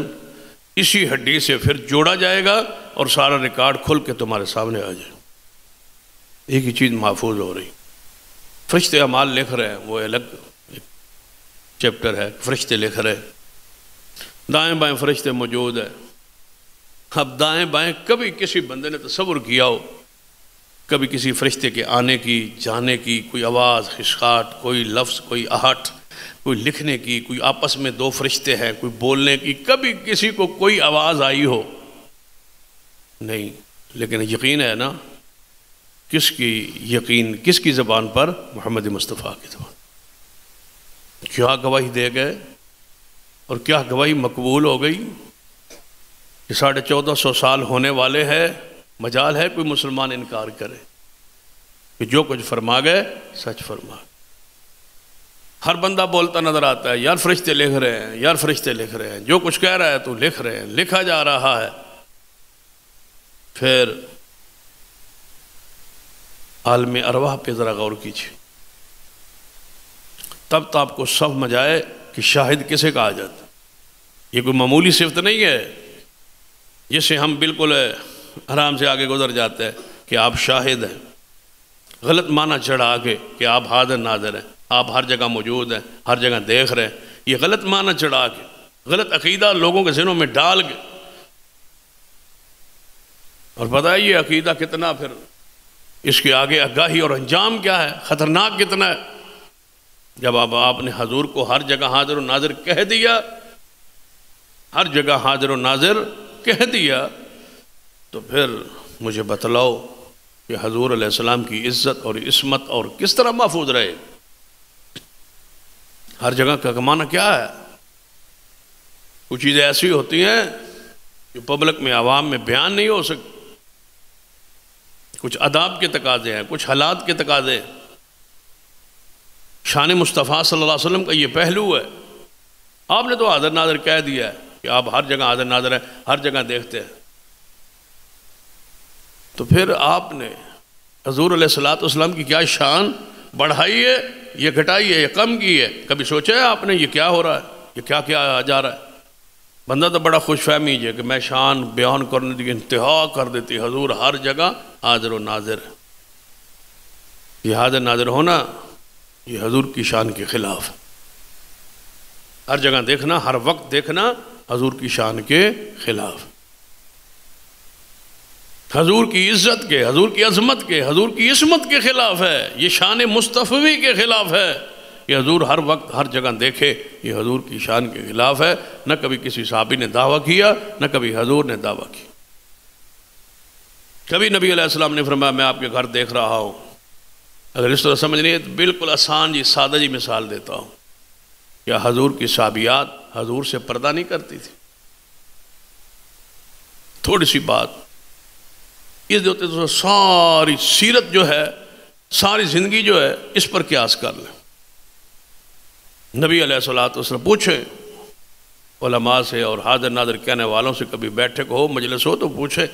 اسی ہڈی سے پھر جوڑا جائے گا اور سارا ریکارڈ کھل کے تمہارے سامنے آ جائے، ایک ہی چیز محفوظ ہو رہی۔ فرشتے اعمال لکھ رہے ہیں، وہ الگ چیپٹر ہے، فرشتے لکھ رہے ہیں، دائیں بائیں فرشتے موجود ہیں۔ اب دائیں بائیں کبھی کسی بندے نے تصور کیا ہو، کبھی کسی فرشتے کے آنے کی، جانے کی، کوئی آواز، خشخاٹ، کوئی لفظ، کوئی آہٹ، کوئی لکھنے کی، کوئی آپس میں دو فرشتے ہیں، کوئی بولنے کی، کبھی کسی کو کوئی آواز آئی ہو؟ نہیں، لیکن یقین ہے نا، کس کی یقین، کس کی زبان پر؟ محمد مصطفیٰ کی زبان۔ کیا گواہی دے گئے، اور کیا گواہی مقبول ہو گئی کہ 1450 سال ہونے والے ہیں، مجال ہے کوئی مسلمان انکار کرے کہ جو کچھ فرما گئے سچ فرما گئے۔ ہر بندہ بولتا نظر آتا ہے، یار فرشتے لکھ رہے ہیں، یار فرشتے لکھ رہے ہیں، جو کچھ کہہ رہا ہے تو لکھ رہے ہیں، لکھا جا رہا ہے۔ پھر عالم ارواح پہ ذرا غور کیجیے، تب تو آپ کو سمجھ آئے کہ شاہد کسے کہا جاتا ہے۔ یہ کوئی معمولی صفت نہیں ہے جس سے ہم بالکل آرام سے آگے گزر جاتے ہیں کہ آپ شاہد ہیں۔ غلط معنی چڑھا کے کہ آپ حاضر ناظر ہیں، آپ ہر جگہ موجود ہیں، ہر جگہ دیکھ رہے ہیں، یہ غلط معنی چڑھا کے، غلط عقیدہ لوگوں کے ذہنوں میں ڈال کے، اور پتہ ہے یہ عقیدہ کتنا، پھر اس کے آگے آگاہی اور انجام کیا ہے، خطرناک کتنا ہے۔ جب آپ نے حضور کو ہر جگہ حاضر و ناظر کہہ دیا ہر جگہ حاضر و ناظر کہہ دیا، تو پھر مجھے بتلاؤ کہ حضور علیہ السلام کی عزت اور عصمت اور کس طرح محفوظ رہے۔ ہر جگہ کا معنی کیا ہے؟ کچھ چیزیں ایسی ہوتی ہیں جو پبلک میں، عوام میں بیان نہیں ہو سکتی، کچھ آداب کے تقاضے ہیں، کچھ حالات کے تقاضے ہیں۔ شان مصطفیٰ صلی اللہ علیہ وسلم کا یہ پہلو ہے۔ آپ نے تو حاضر ناظر کہہ دیا ہے کہ آپ ہر جگہ حاضر ناظر ہیں، ہر جگہ دیکھتے ہیں، تو پھر آپ نے حضور علیہ السلام کی کیا شان بڑھائی ہے، یہ گھٹائی ہے، یہ کم کی ہے؟ کبھی سوچا ہے آپ نے یہ کیا ہو رہا ہے، یہ کیا کیا جا رہا ہے؟ بندہ تو بڑا خوش فہمی ہے کہ میں شان بیان کرنے کی انتہا کر دیتی، حضور ہر جگہ حاضر و ناظر ہے۔ یہ حاضر ناظر ہونا یہ حضور کی شان کے خلاف ہے۔ ہر جگہ دیکھنا، ہر وقت دیکھنا حضور کی شان کے خلاف، حضور کی عزت کے، حضور کی عظمت کے، حضور کی عصمت کے خلاف ہے، یہ شان مصطفی کے خلاف ہے کہ حضور ہر وقت ہر جگہ دیکھے، یہ حضور کی شان کے خلاف ہے۔ نہ کبھی کسی صحابی نے دعویٰ کیا، نہ کبھی حضور نے دعویٰ کیا۔ کبھی نبی علیہ السلام نے فرمایا میں آپ کے گھر دیکھ رہا ہوں، اگر اس طرح سمجھ نہیں ہے تو بالکل آسان جی سادہ جی مثال دیتا ہوں، کیا حضور کی صحابیات حضور سے پردہ نہیں کرتی تھی؟ تھوڑی سی بات یہ ہوتے تو ساری سیرت جو ہے، ساری زندگی جو ہے، اس پر قیاس کر لیں۔ نبی علیہ السلام پوچھیں علماء سے اور حاضر ناظر کہنے والوں سے، کبھی بیٹھک ہو، مجلس ہو، تو پوچھیں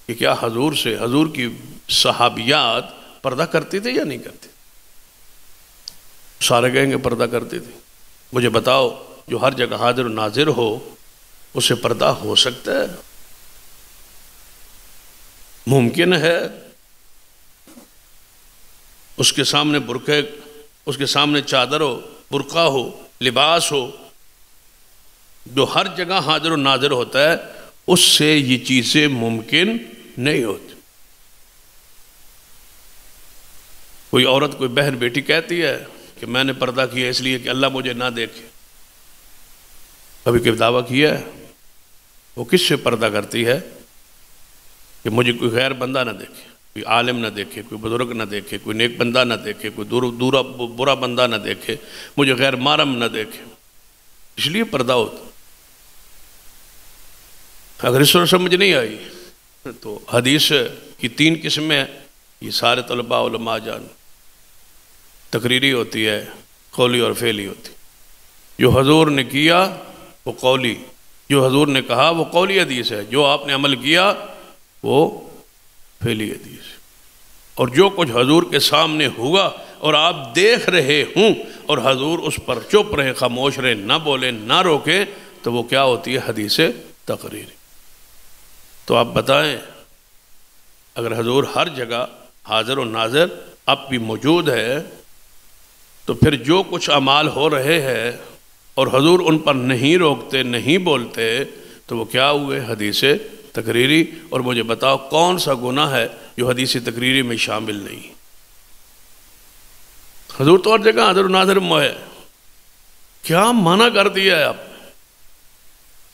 کہ کیا حضور سے، حضور کی صحابیات پردہ کرتی تھی یا نہیں کرتی؟ سارے کہیں گے پردہ کرتی تھی۔ مجھے بتاؤ جو ہر جگہ حاضر و ناظر ہو اسے پردہ ہو سکتا ہے؟ ممکن ہے؟ اس کے سامنے برقعے، اس کے سامنے چادر ہو، برقع ہو، لباس ہو، جو ہر جگہ حاضر و ناظر ہوتا ہے، اس سے یہ چیزیں ممکن نہیں ہوتی۔ کوئی عورت، کوئی بہن بیٹی کہتی ہے کہ میں نے پردہ کیا اس لیے کہ اللہ مجھے نہ دیکھے، کبھی کبھی دعویٰ کیا ہے؟ وہ کس سے پردہ کرتی ہے کہ مجھے کوئی غیر بندہ نہ دیکھے، کوئی عالم نہ دیکھے، کوئی بزرگ نہ دیکھے، کوئی نیک بندہ نہ دیکھے، کوئی دورا برا بندہ نہ دیکھے، مجھے غیر محرم نہ دیکھے، اس لیے پردہ ہوتا۔ اگر اس طرح سمجھ نہیں آئی تو حدیث کی 3 قسمیں ہیں، یہ سارے طلباء علماء جان۔ تقریری ہوتی ہے، قولی اور فعلی ہوتی ہے۔ جو حضور نے کیا وہ قولی، جو حضور نے کہا وہ قولی حدیث ہے، جو آپ نے عمل کیا وہ فعلی حدیث ہے۔ اور جو کچھ حضور کے سامنے ہوا اور آپ دیکھ رہے ہوں اور حضور اس پر چپ رہے، خاموش رہے، نہ بولے، نہ روکے، تو وہ کیا ہوتی ہے؟ حدیث تقریری۔ تو آپ بتائیں اگر حضور ہر جگہ حاضر و ناظر اب بھی موجود ہے، تو پھر جو کچھ اعمال ہو رہے ہیں اور حضور ان پر نہیں روکتے، نہیں بولتے، تو وہ کیا ہوئے؟ حدیث تقریری۔ اور مجھے بتاؤ کون سا گناہ ہے جو حدیث تقریری میں شامل نہیں؟ حضور تو ہر جگہ حاضر و ناظر ہے، کیا معنی کر دیا ہے آپ؟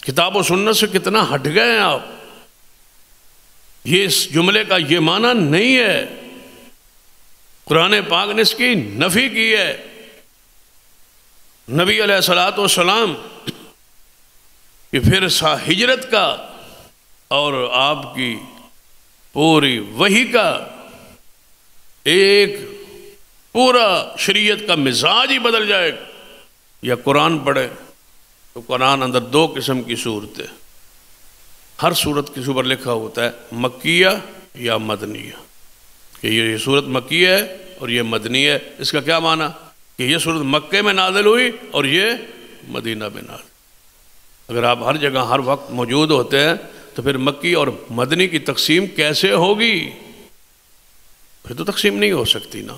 کتاب و سنت سے کتنا ہٹ گئے ہیں آپ؟ یہ اس جملے کا یہ معنی نہیں ہے۔ قرآن پاک نے اس کی نفی کی ہے۔ نبی علیہ السلام کہ پھر ہجرت کا اور آپ کی پوری وحی کا ایک پورا شریعت کا مزاج ہی بدل جائے گا۔ یا قرآن پڑھے تو قرآن اندر 2 قسم کی صورتیں، ہر صورت کی صورت لکھا ہوتا ہے مکیہ یا مدنیہ، کہ یہ صورت مکی ہے اور یہ مدنی ہے۔ اس کا کیا معنی؟ کہ یہ صورت مکے میں نازل ہوئی اور یہ مدینہ میں نازل۔ اگر آپ ہر جگہ ہر وقت موجود ہوتے ہیں تو پھر مکی اور مدنی کی تقسیم کیسے ہوگی؟ پھر تو تقسیم نہیں ہو سکتی نا۔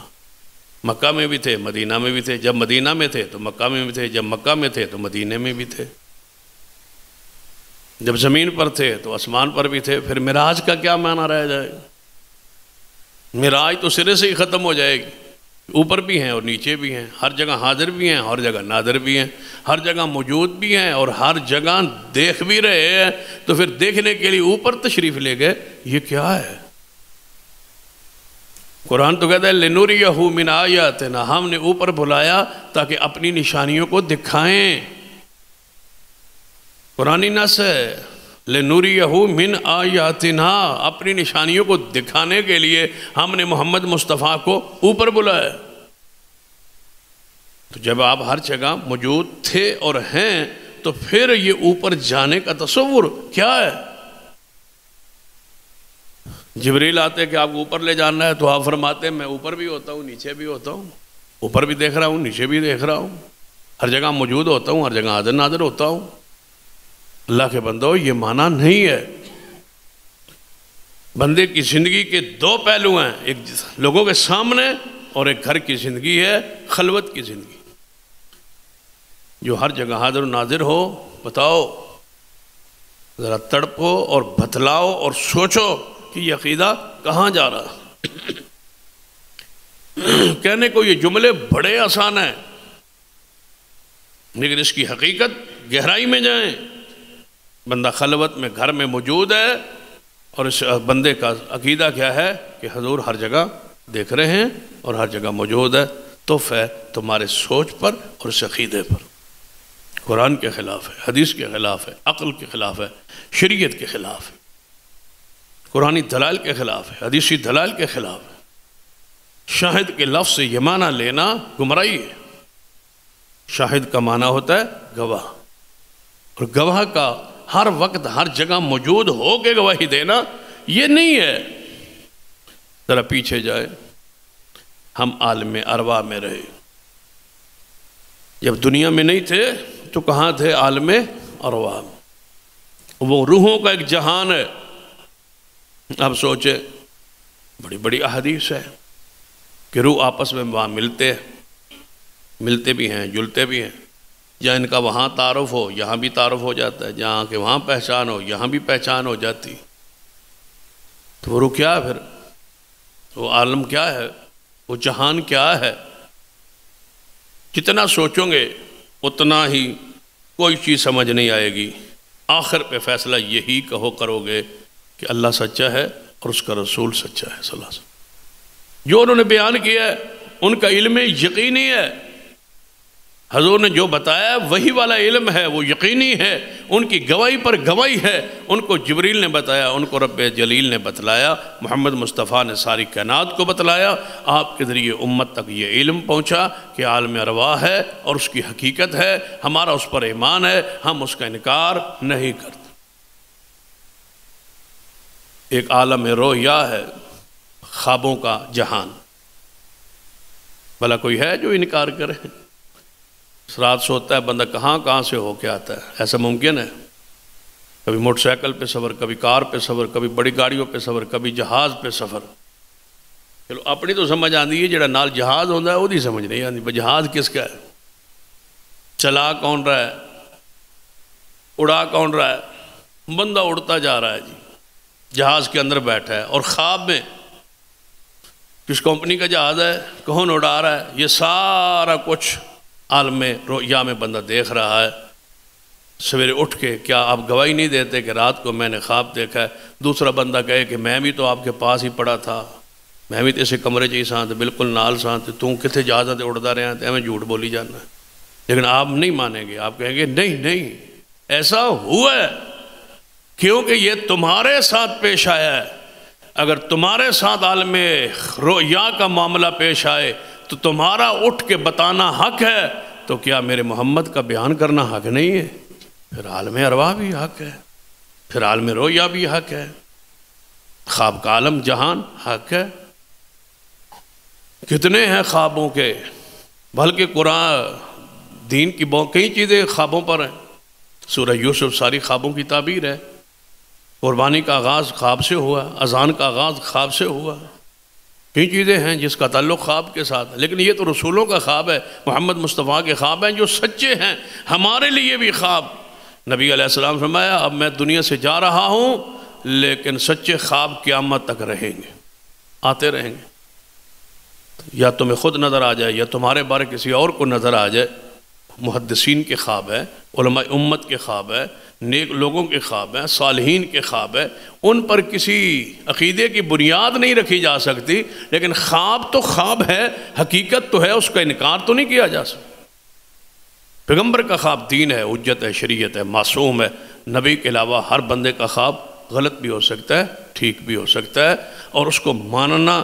مکہ میں بھی تھے، مدینہ میں بھی تھے، جب مدینہ میں تھے تو مکہ میں بھی تھے، جب مکہ میں تھے تو مدینہ میں بھی تھے، جب زمین پر تھے تو آسمان پر بھی تھے۔ پھر معراج کا کیا معنی رہ جائے گا؟ معراج تو سرے سے ہی ختم ہو جائے گی۔ اوپر بھی ہیں اور نیچے بھی ہیں، ہر جگہ حاضر بھی ہیں، ہر جگہ ناظر بھی ہیں، ہر جگہ موجود بھی ہیں اور ہر جگہ دیکھ بھی رہے ہیں۔ تو پھر دیکھنے کے لیے اوپر تشریف لے گئے، یہ کیا ہے؟ قرآن تو کہتا ہے لِنُرِيَهُ مِنْ آيَاتِنَا، ہم نے اوپر بلایا تاکہ اپنی نشانیوں کو دکھائیں۔ قرآنی نص ہے لِنُرِيَهُ مِنْ آيَاتِنَا، اپنی نشانیوں کو دکھانے کے لیے ہم نے محمد مصطفیٰ کو اوپر بلایا۔ تو جب آپ ہر جگہ موجود تھے اور ہیں تو پھر یہ اوپر جانے کا تصور کیا ہے؟ جبریل آتے کہ آپ کو اوپر لے جانا ہے تو آپ فرماتے ہیں میں اوپر بھی ہوتا ہوں نیچے بھی ہوتا ہوں، اوپر بھی دیکھ رہا ہوں نیچے بھی دیکھ رہا ہوں، ہر جگہ موجود ہوتا ہوں، ہر جگہ حاضر ناظر ہوتا ہوں۔ اللہ کے بندو، یہ معنی نہیں ہے۔ بندے کی زندگی کے دو پہلو ہیں، ایک لوگوں کے سامنے اور ایک گھر کی زندگی ہے، خلوت کی زندگی۔ جو ہر جگہ حاضر و ناظر ہو، بتاؤ ذرا تڑپو اور بتلاؤ اور سوچو کہ یہ عقیدہ کہاں جا رہا۔ کہنے کو یہ جملے بڑے آسان ہیں، لیکن اس کی حقیقت گہرائی میں جائیں۔ بندہ خلوت میں گھر میں موجود ہے اور اس بندے کا عقیدہ کیا ہے کہ حضور ہر جگہ دیکھ رہے ہیں اور ہر جگہ موجود ہے۔ توف ہے تمہارے سوچ پر اور اس عقیدے پر۔ قرآن کے خلاف ہے، حدیث کے خلاف ہے، عقل کے خلاف ہے، شریعت کے خلاف ہے، قرآنی دلائل کے خلاف ہے، حدیثی دلائل کے خلاف ہے۔ شاہد کے لفظ سے یہ معنی لینا گمراہی ہے۔ شاہد کا معنی ہوتا ہے گواہ، اور گواہ کا ہر وقت ہر جگہ موجود ہو کے گواہی دینا یہ نہیں ہے۔ ذرا پیچھے جائے، ہم عالم ارواح میں رہے، جب دنیا میں نہیں تھے تو کہاں تھے؟ عالم ارواح میں۔ وہ روحوں کا ایک جہان ہے۔ اب سوچے، بڑی بڑی احادیث ہے کہ روح آپس میں وہاں ملتے بھی ہیں، جلتے بھی ہیں۔ جہاں ان کا وہاں تعارف ہو یہاں بھی تعارف ہو جاتا ہے، جہاں کہ وہاں پہچان ہو یہاں بھی پہچان ہو جاتی۔ تو وہ روح کیا ہے پھر؟ وہ عالم کیا ہے؟ وہ جہان کیا ہے؟ جتنا سوچو گے اتنا ہی کوئی چیز سمجھ نہیں آئے گی۔ آخر پہ فیصلہ یہی کرو گے کہ اللہ سچا ہے اور اس کا رسول سچا ہے صلی اللہ علیہ وسلم۔ جو انہوں نے بیان کیا ہے ان کا علم یقینی ہے، حضور نے جو بتایا وہی والا علم ہے، وہ یقینی ہے، ان کی گواہی پر گواہی ہے۔ ان کو جبریل نے بتایا، ان کو رب جلیل نے بتلایا، محمد مصطفیٰ نے ساری کائنات کو بتلایا۔ آپ کے ذریعے امت تک یہ علم پہنچا کہ عالم ارواح ہے اور اس کی حقیقت ہے، ہمارا اس پر ایمان ہے، ہم اس کا انکار نہیں کرتے۔ ایک عالم رویا ہے، خوابوں کا جہان۔ بھلا کوئی ہے جو انکار کرے؟ رات سوتا ہے بندہ، کہاں سے ہو کے آتا ہے؟ ایسا ممکن ہے؟ کبھی موٹر سائیکل پہ سفر، کبھی کار پہ سفر، کبھی بڑی گاڑیوں پہ سفر، کبھی جہاز پہ سفر۔ چلو اپنی تو سمجھ آتی ہے، جڑا نال جہاز ہوتا ہے وہی سمجھ نہیں آتی، جہاز کس کا ہے؟ چلا کون رہا ہے؟ اڑا کون رہا ہے؟ بندہ اڑتا جا رہا ہے جی، جہاز کے اندر بیٹھا ہے، اور خواب میں کس کمپنی کا جہاز ہے، کون اڑا رہا ہے، یہ سارا کچھ عالم رؤیا میں بندہ دیکھ رہا ہے۔ سویرے اٹھ کے کیا آپ گواہی نہیں دیتے کہ رات کو میں نے خواب دیکھا ہے؟ دوسرا بندہ کہے کہ میں بھی تو آپ کے پاس ہی پڑا تھا، میں بھی تو اسے کمرے چی سان تے بالکل نال سان تے تو کتنے جہازاں تے اڑتا رہا تے ہمیں جھوٹ بولی جانا ہے۔ لیکن آپ نہیں مانیں گے، آپ کہیں گے نہیں ایسا ہوا ہے، کیونکہ یہ تمہارے ساتھ پیش آیا ہے۔ اگر تمہارے ساتھ عالم رؤیا کا معاملہ پیش آئے تو تمہارا اٹھ کے بتانا حق ہے، تو کیا میرے محمد کا بیان کرنا حق نہیں ہے؟ پھر عالم ارواح بھی حق ہے، پھر عالم رؤیا بھی حق ہے، خواب کا عالم جہان حق ہے۔ کتنے ہیں خوابوں کے، بلکہ قرآن دین کی بہت کئی چیزیں خوابوں پر ہیں۔ سورہ یوسف ساری خوابوں کی تعبیر ہے۔ قربانی کا آغاز خواب سے ہوا، اذان کا آغاز خواب سے ہوا۔ کئی چیزیں ہیں جس کا تعلق خواب کے ساتھ، لیکن یہ تو رسولوں کا خواب ہے، محمد مصطفیٰ کے خواب ہیں جو سچے ہیں۔ ہمارے لیے بھی خواب، نبی علیہ السلام فرمایا اب میں دنیا سے جا رہا ہوں لیکن سچے خواب قیامت تک رہیں گے، آتے رہیں گے۔ یا تمہیں خود نظر آ جائے یا تمہارے بارے کسی اور کو نظر آ جائے، محدثین کے خواب ہے، علماء امت کے خواب ہے، نیک لوگوں کے خواب ہیں، صالحین کے خواب ہے، ان پر کسی عقیدے کی بنیاد نہیں رکھی جا سکتی، لیکن خواب تو خواب ہے، حقیقت تو ہے، اس کا انکار تو نہیں کیا جا سکتا۔ پیغمبر کا خواب دین ہے، حجت ہے، شریعت ہے، معصوم ہے۔ نبی کے علاوہ ہر بندے کا خواب غلط بھی ہو سکتا ہے، ٹھیک بھی ہو سکتا ہے، اور اس کو ماننا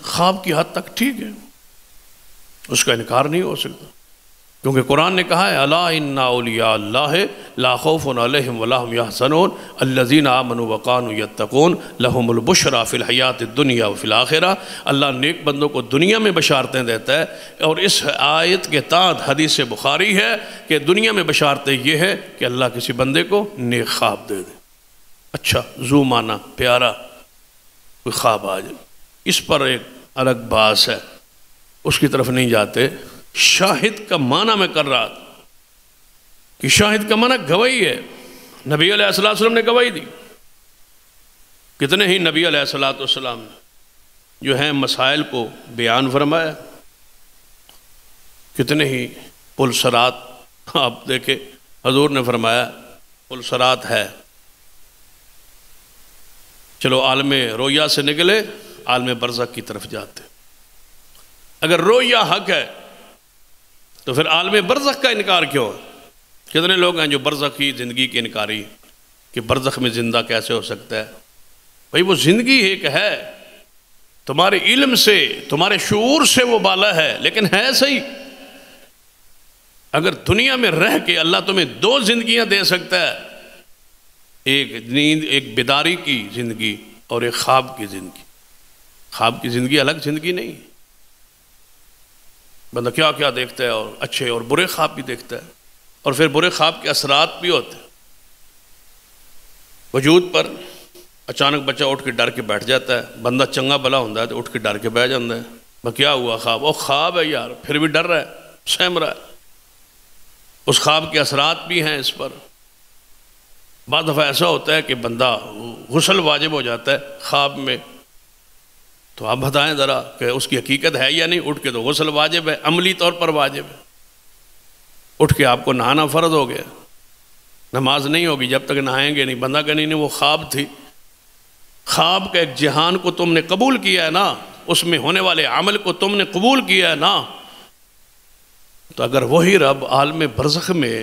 خواب کی حد تک ٹھیک ہے، اس کا انکار نہیں ہو سکتا، کیونکہ قرآن نے کہا ہے الا ان اولیاء اللہ لا خوف علیہم ولا هم يحزنون الذین آمنوا وكانوا يتقون لهم البشرى فی الحیات الدنیا وفی الآخرہ۔ اللہ نیک بندوں کو دنیا میں بشارتیں دیتا ہے، اور اس آیت کے تحت حدیث بخاری ہے کہ دنیا میں بشارتیں یہ ہے کہ اللہ کسی بندے کو نیک خواب دے دے، اچھا ذو معنی پیارا کوئی خواب آ جائے۔ اس پر ایک الگ بحث ہے، اس کی طرف نہیں جاتے۔ شاہد کا معنی میں کر رہا تھا کہ شاہد کا معنی گواہی ہے۔ نبی علیہ السلام نے گواہی دی، کتنے ہی نبی علیہ السلام نے جو ہیں مسائل کو بیان فرمایا، کتنے ہی پل صراط آپ دیکھیں، حضور نے فرمایا پل صراط ہے، چلو عالم رویا سے نکلے عالم برزخ کی طرف جاتے۔ اگر رویا حق ہے تو پھر عالم برزخ کا انکار کیوں ہے؟ کتنے لوگ ہیں جو برزخی زندگی کے انکاری، کہ برزخ میں زندہ کیسے ہو سکتا ہے؟ بھئی وہ زندگی ایک ہے، تمہارے علم سے تمہارے شعور سے وہ بالا ہے، لیکن ہے صحیح۔ اگر دنیا میں رہ کے اللہ تمہیں دو زندگیاں دے سکتا ہے، ایک نیند، ایک بیداری کی زندگی اور ایک خواب کی زندگی، خواب کی زندگی الگ زندگی نہیں، بندہ کیا کیا دیکھتا ہے، اور اچھے اور برے خواب بھی دیکھتا ہے، اور پھر برے خواب کے اثرات بھی ہوتے ہیں۔ وجود پر اچانک بچہ اٹھ کے ڈر کے بیٹھ جاتا ہے، بندہ چنگا بلا ہوتا ہے تو اٹھ کے ڈر کے بیٹھ جاتا ہے، کیا ہوا خواب؟ وہ خواب ہے یار، پھر بھی ڈر رہا ہے، سہم رہا ہے۔ اس خواب کے اثرات بھی ہیں اس پر۔ بعض دفعہ ایسا ہوتا ہے کہ بندہ غسل واجب ہو جاتا ہے خواب میں، تو آپ بتائیں ذرا کہ اس کی حقیقت ہے یا نہیں؟ اٹھ کے تو غسل واجب ہے، عملی طور پر واجب ہے، اٹھ کے آپ کو نہانا فرض ہو گیا، نماز نہیں ہوگی جب تک نہائیں گے نہیں۔ بندہ کہ نہیں وہ خواب تھی، خواب کا ایک جہان کو تم نے قبول کیا ہے نا، اس میں ہونے والے عمل کو تم نے قبول کیا ہے نا، تو اگر وہی رب عالم برزخ میں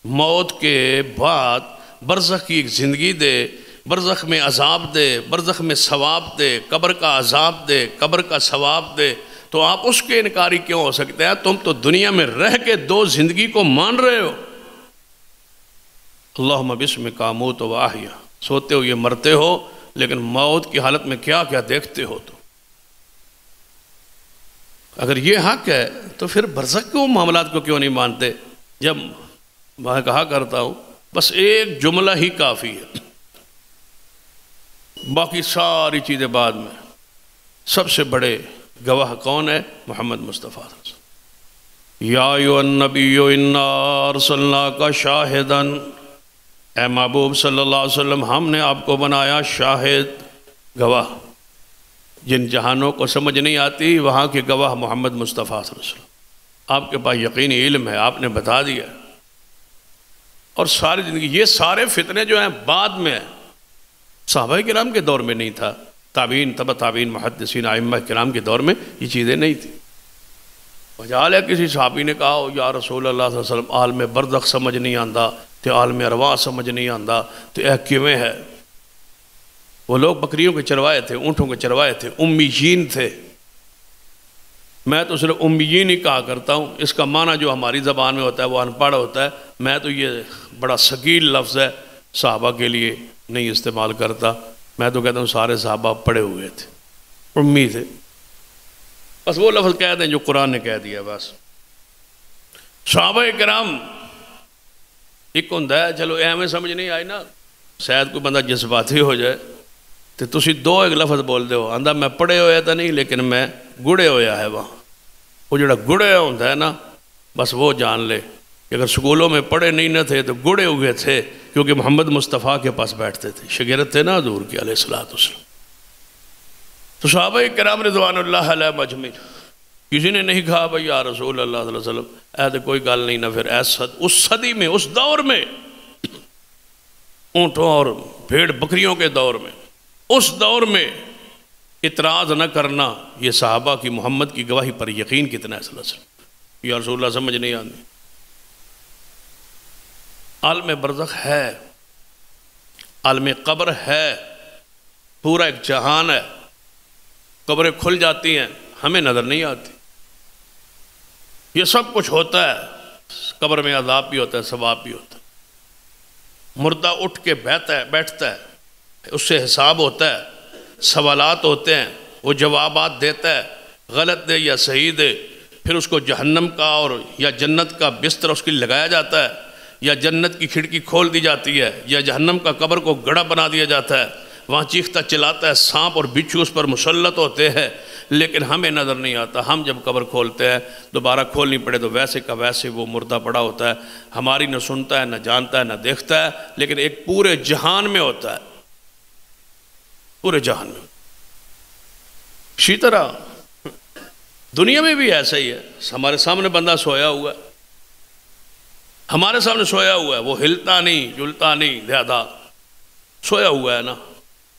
موت کے بعد برزخ کی ایک زندگی دے، برزخ میں عذاب دے، برزخ میں ثواب دے، قبر کا عذاب دے، قبر کا ثواب دے، تو آپ اس کے انکاری کیوں ہو سکتے ہیں؟ تم تو دنیا میں رہ کے دو زندگی کو مان رہے ہو۔ اللہم بسمک اموت و احیا، سوتے ہو یہ مرتے ہو، لیکن موت کی حالت میں کیا کیا دیکھتے ہو تو۔ اگر یہ حق ہے تو پھر برزخ کے معاملات کو کیوں نہیں مانتے؟ جب میں کہا کرتا ہوں بس ایک جملہ ہی کافی ہے، باقی ساری چیزیں بعد میں۔ سب سے بڑے گواہ کون ہے؟ محمد مصطفیٰ۔ یا ایھا النبی انا ارسلناک شاہدا، اے محبوب صلی اللہ علیہ وسلم ہم نے آپ کو بنایا شاہد، گواہ۔ جن جہانوں کو سمجھ نہیں آتی وہاں کے گواہ محمد مصطفیٰ صلی اللہ علیہ وسلم۔ آپ کے پاس یقینی علم ہے، آپ نے بتا دیا، اور ساری زندگی یہ سارے فتنے جو ہیں بعد میں ہیں، صحابہ کرام کے دور میں نہیں تھا، تابعین، تبع تابعین، محدثین، ائمہ کرام کے دور میں یہ چیزیں نہیں تھیں۔ مجال ہے کسی صحابی نے کہا یا رسول اللہ صلی اللہ علیہ وسلم عالم برزخ سمجھ نہیں آندا تے عالم ارواح سمجھ نہیں آندا تے اے کیویں ہے؟ وہ لوگ بکریوں کے چروائے تھے، اونٹوں کے چروائے تھے، امیین تھے۔ میں تو صرف امیین ہی کہا کرتا ہوں، اس کا معنی جو ہماری زبان میں ہوتا ہے وہ ان پڑھ ہوتا ہے، میں تو یہ بڑا ثقیل لفظ ہے صحابہ کے لیے نہیں استعمال کرتا، میں تو کہتا ہوں سارے صحابہ پڑھے ہوئے تھے، امی تھے، بس وہ لفظ کہہ دیں جو قرآن نے کہہ دیا بس۔ صحابہ کرام ایک ہوتا ہے، چلو ایویں سمجھ نہیں آئی نا، شاید کوئی بندہ جذباتی ہو جائے تو تسی دو ایک لفظ بول دو، آندہ میں پڑھے ہویا تھا نہیں لیکن میں گڑے ہویا ہے وہاں۔ وہ جڑا گڑے ہوتا ہے نا بس وہ جان لے کہ اگر سکولوں میں پڑھے نہیں نہ تھے تو گڑے ہوئے تھے، کیونکہ محمد مصطفیٰ کے پاس بیٹھتے تھے، شاگرد تھے نا حضور کے علیہ الصلوۃ والسلام۔ تو صحابہ کرام رضوان اللہ علیہ مجمعین، کسی نے نہیں کہا بھئی یا رسول اللہ صلی اللہ علیہ وسلم ایسے کوئی گل نہیں نہ، پھر اس صدی میں، اس دور میں، اونٹوں اور بھیڑ بکریوں کے دور میں، اس دور میں اعتراض نہ کرنا، یہ صحابہ کی محمد کی گواہی پر یقین کتنا ہے صلی اللہ علیہ وسلم۔ یا رسول اللہ سمجھ نہیں آتی۔ عالم برزخ ہے، عالم قبر ہے، پورا ایک جہان ہے، قبریں کھل جاتی ہیں، ہمیں نظر نہیں آتی، یہ سب کچھ ہوتا ہے، قبر میں عذاب بھی ہوتا ہے، ثواب بھی ہوتا ہے، مردہ اٹھ کے بیٹھتا ہے، اس سے حساب ہوتا ہے، سوالات ہوتے ہیں، وہ جوابات دیتا ہے، غلط دے یا صحیح دے، پھر اس کو جہنم کا اور یا جنت کا بستر اس کے لیے لگایا جاتا ہے، یا جنت کی کھڑکی کھول دی جاتی ہے، یا جہنم کا قبر کو گڑھا بنا دیا جاتا ہے، وہاں چیختا چلاتا ہے، سانپ اور بچھو اس پر مسلط ہوتے ہیں، لیکن ہمیں نظر نہیں آتا۔ ہم جب قبر کھولتے ہیں، دوبارہ کھولنی پڑے تو ویسے کا ویسے وہ مردہ پڑا ہوتا ہے، ہماری نہ سنتا ہے، نہ جانتا ہے، نہ دیکھتا ہے، لیکن ایک پورے جہان میں ہوتا ہے، پورے جہان میں۔ اسی طرح دنیا میں بھی ایسا ہی ہے، ہمارے سامنے بندہ سویا ہوا ہے، ہمارے سامنے سویا ہوا ہے، وہ ہلتا نہیں، جلتا نہیں، زیادہ سویا ہوا ہے نا،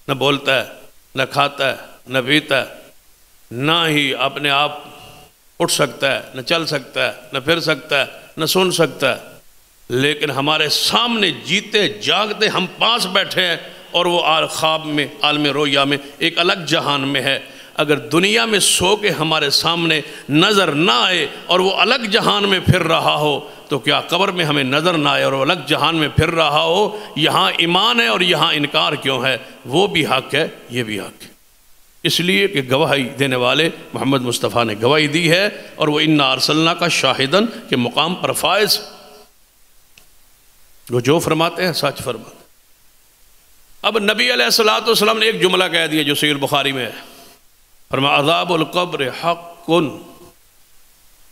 نہ بولتا ہے، نہ کھاتا ہے، نہ پیتا ہے، نہ ہی اپنے آپ اٹھ سکتا ہے، نہ چل سکتا ہے، نہ پھر سکتا ہے، نہ سن سکتا ہے، لیکن ہمارے سامنے جیتے جاگتے ہم پاس بیٹھے ہیں، اور وہ خواب میں، عالم رویا میں ایک الگ جہان میں ہے۔ اگر دنیا میں سو کے ہمارے سامنے نظر نہ آئے اور وہ الگ جہان میں پھر رہا ہو، تو کیا قبر میں ہمیں نظر نہ آئے اور وہ الگ جہان میں پھر رہا ہو، یہاں ایمان ہے اور یہاں انکار کیوں ہے؟ وہ بھی حق ہے، یہ بھی حق ہے، اس لیے کہ گواہی دینے والے محمد مصطفیٰ نے گواہی دی ہے، اور وہ اِنَّا أَرْسَلْنَاكَ شَاہِدًا کے مقام پر فائز، وہ جو فرماتے ہیں سچ فرماتے ہیں۔ اب نبی علیہ السلام نے ایک جملہ کہہ دیا جو صحیح البخاری میں ہے، فرمایا عذاب القبر حق،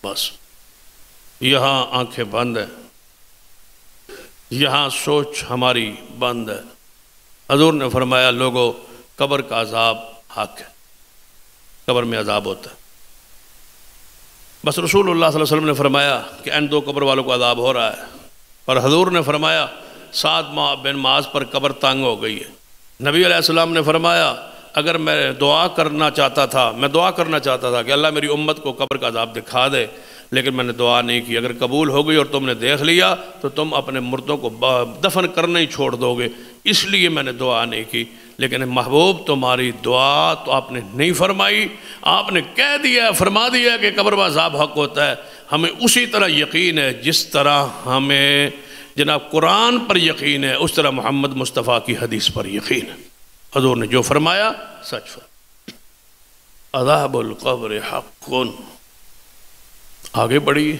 بس یہاں آنکھیں بند ہیں، یہاں سوچ ہماری بند ہے۔ حضور نے فرمایا لوگوں، قبر کا عذاب حق ہے، قبر میں عذاب ہوتا ہے، بس رسول اللہ صلی اللہ علیہ وسلم نے فرمایا کہ ان دو قبر والوں کو عذاب ہو رہا ہے، اور حضور نے فرمایا سعد بن معاذ پر قبر تنگ ہو گئی ہے۔ نبی علیہ السلام نے فرمایا اگر میں دعا کرنا چاہتا تھا کہ اللہ میری امت کو قبر کا عذاب دکھا دے، لیکن میں نے دعا نہیں کی، اگر قبول ہو گئی اور تم نے دیکھ لیا تو تم اپنے مردوں کو دفن کرنا ہی چھوڑ دو گے، اس لیے میں نے دعا نہیں کی۔ لیکن محبوب تمہاری دعا تو آپ نے نہیں فرمائی، آپ نے کہہ دیا، فرما دیا کہ قبر میں عذاب حق ہوتا ہے۔ ہمیں اسی طرح یقین ہے جس طرح ہمیں جناب قرآن پر یقین ہے، اس طرح محمد مصطفیٰ کی حدیث پر یقین ہے۔ حضور نے جو فرمایا سچ فرمایا۔ عذاب القبر حق، آگے بڑھی،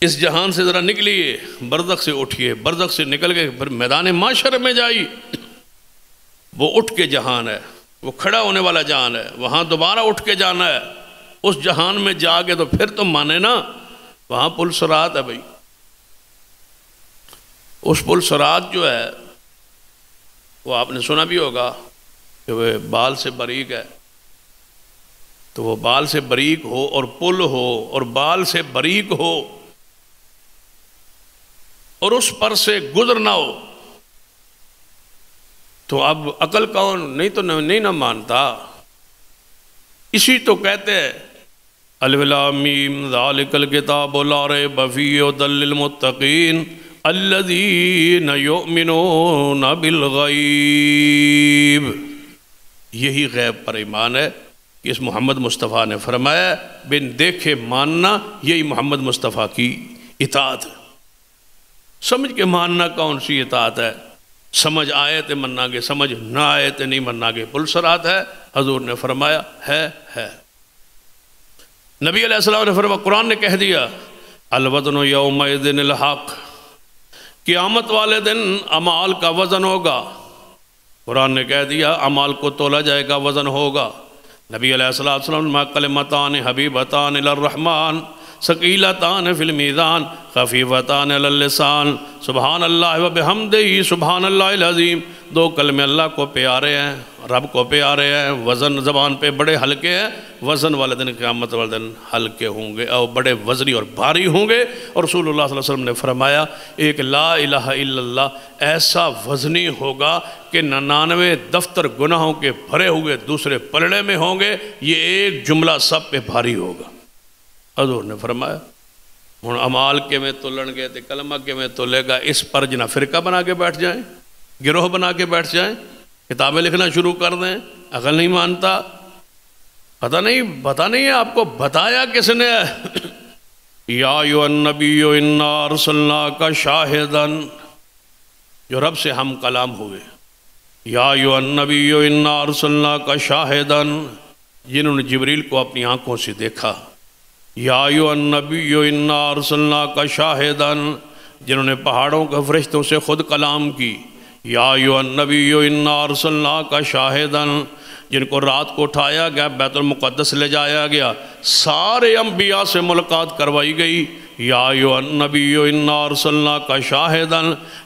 اس جہان سے ذرا نکلیے، برزخ سے اٹھیے، برزخ سے نکل کے پھر میدان معاشر میں جائی، وہ اٹھ کے جہان ہے، وہ کھڑا ہونے والا جہان ہے، وہاں دوبارہ اٹھ کے جانا ہے۔ اس جہان میں جا کے تو پھر تم مانے نا، وہاں پل صراط ہے بھائی، اس پل صراط جو ہے وہ آپ نے سنا بھی ہوگا کہ وہ بال سے باریک ہے، تو وہ بال سے باریک ہو اور پل ہو اور بال سے باریک ہو اور اس پر سے گزرنا ہو، تو اب عقل کون نہیں تو نہیں نہ مانتا۔ اسی تو کہتے ہیں الف لام میم ذالک الکتاب لا ریب فیہ ھدی للمتقین الذین یؤمنون بالغیب۔ یہی غیب پر ایمان ہے کہ اس محمد مصطفیٰ نے فرمایا بن دیکھے ماننا، یہی محمد مصطفیٰ کی اطاعت ہے۔ سمجھ کے ماننا کون سی اطاعت ہے؟ سمجھ آئے تو مننا گے، سمجھ نہ آئے تو نہیں مننا گے، پل صراط ہے۔ حضور نے فرمایا ہے۔ نبی علیہ السلام نے فرمایا، قرآن نے کہہ دیا الوزن یومئذ الحق، قیامت والے دن اعمال کا وزن ہوگا۔ قرآن نے کہہ دیا اعمال کو تولا جائے گا، وزن ہوگا۔ نبی علیہ السلام نے کلمتان حبیبتان الی الرحمن ثقیلتان فی المیزان خفیفتان علی اللسان سبحان اللہ و بحمدہ سبحان اللہ العظیم. دو کلمے اللہ کو پیارے ہیں، رب کو پیارے ہیں، وزن زبان پہ بڑے ہلکے ہیں، وزن والے دن قیامت والے دن ہلکے ہوں گے اور بڑے وزنی اور بھاری ہوں گے. اور رسول اللہ صلی اللہ علیہ وسلم نے فرمایا ایک لا الہ الا اللہ ایسا وزنی ہوگا کہ 99 دفتر گناہوں کے بھرے ہوئے دوسرے پلڑے میں ہوں گے، یہ ایک جملہ سب پہ بھاری ہوگا. حضور نے فرمایا ہن عمال کے میں تلن گے تے کلمہ کے میں تلے گا، اس پر جنا فرقہ بنا کے بیٹھ جائیں، گروہ بنا کے بیٹھ جائیں، کتابیں لکھنا شروع کر دیں. عقل نہیں مانتا، پتہ نہیں ہے آپ کو بتایا کس نے ہے. یا ایھا النبی انا ارسلناک شاہدا، جو رب سے ہم کلام ہوئے. یا ایھا النبی انا ارسلناک شاہدا، جنہوں نے جبریل کو اپنی آنکھوں سے دیکھا. یا ایھا النبی انا ارسلناک شاہدا، جنہوں نے پہاڑوں کے فرشتوں سے خود کلام کی. یا ایھا النبی انا ارسلناک شاہدا، جن کو رات کو اٹھایا گیا بیت المقدس لے جایا گیا، سارے انبیاء سے ملاقات کروائی گئی. یا ایھا النبی انا ارسلناک شاہدا،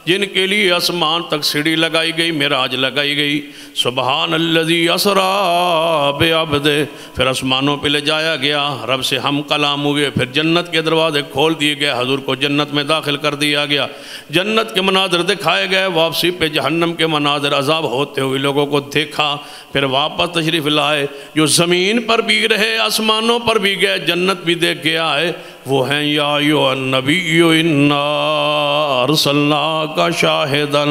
جن کے لیے آسمان تک سیڑھی لگائی گئی، معراج لگائی گئی. سبحان الذی اسریٰ بعبدہ، پھر آسمانوں پہ لے جایا گیا، رب سے ہم کلام ہوئے. پھر جنت کے دروازے کھول دیے گئے، حضور کو جنت میں داخل کر دیا گیا. جنت کے مناظر دکھائے گئے، واپسی پہ جہنم کے مناظر عذاب ہوتے ہوئے لوگوں کو دیکھا. پھر واپس تشریف لائے، جو زمین پر بھی رہے آسمانوں پر بھی گئے، جنت بھی دیکھ کے آئے، وہ ہیں یا ایھا النبی انا ارسلناک شاہدا.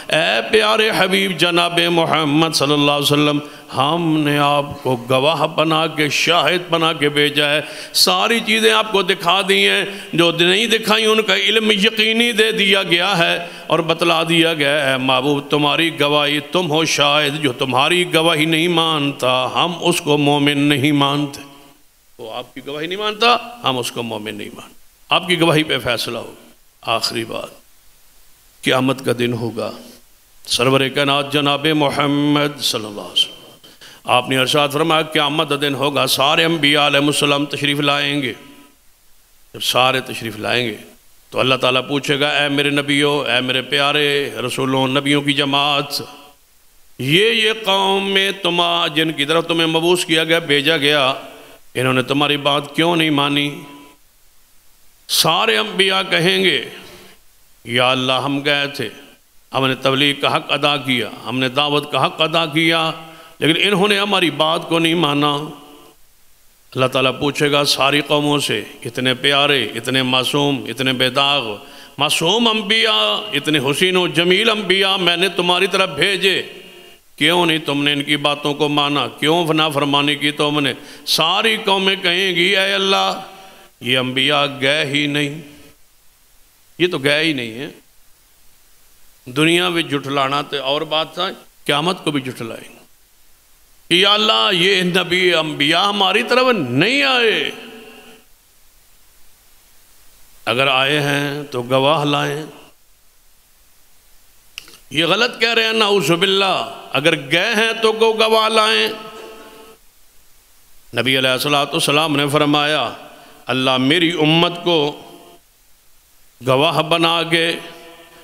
اے پیارے حبیب جناب محمد صلی اللہ علیہ وسلم، ہم نے آپ کو گواہ بنا کے شاہد بنا کے بھیجا ہے. ساری چیزیں آپ کو دکھا دی ہیں، جو نہیں دکھائیں ان کا علم یقینی دے دیا گیا ہے اور بتلا دیا گیا ہے محبوب تمہاری گواہی تم ہو شاہد. جو تمہاری گواہی نہیں مانتا ہم اس کو مومن نہیں مانتے. وہ آپ کی گواہی نہیں مانتا ہم اس کو مومن نہیں مانتے. آپ کی گواہی پہ فیصلہ ہوگا. آخری بات، قیامت کا دن ہوگا. سرور کائنات جناب محمد صلی اللہ علیہ وسلم آپ نے ارشاد فرمایا قیامت کا دن ہوگا، سارے انبیاء علیہ السلام تشریف لائیں گے. جب سارے تشریف لائیں گے تو اللہ تعالیٰ پوچھے گا اے میرے نبیوں، اے میرے پیارے رسولوں، نبیوں کی جماعت، یہ قوم میں جن کی طرف تمہیں مبعوث کیا گیا، بھیجا گیا، انہوں نے تمہاری بات کیوں نہیں مانی؟ سارے انبیاء کہیں گے یا اللہ ہم گئے تھے، ہم نے تبلیغ کا حق ادا کیا، ہم نے دعوت کا حق ادا کیا، لیکن انہوں نے ہماری بات کو نہیں مانا. اللہ تعالیٰ پوچھے گا ساری قوموں سے، اتنے پیارے، اتنے معصوم، اتنے بے داغ معصوم انبیاء، اتنے حسین و جمیل انبیاء میں نے تمہاری طرف بھیجے، کیوں نہیں تم نے ان کی باتوں کو مانا؟ کیوں نافرمانی کی تم نے؟ ساری قومیں کہیں گی اے اللہ یہ انبیاء گئے ہی نہیں، یہ تو گئے ہی نہیں ہیں. دنیا میں جھٹلانا تو اور بات تھا، قیامت کو بھی جھٹلائیں گے. یا اللہ یہ نبی انبیاء ہماری طرف نہیں آئے، اگر آئے ہیں تو گواہ لائیں. یہ غلط کہہ رہے ہیں نعوذ باللہ، اگر گئے ہیں تو گواہ لائیں. نبی علیہ السلام نے فرمایا اللہ میری امت کو گواہ بنا کے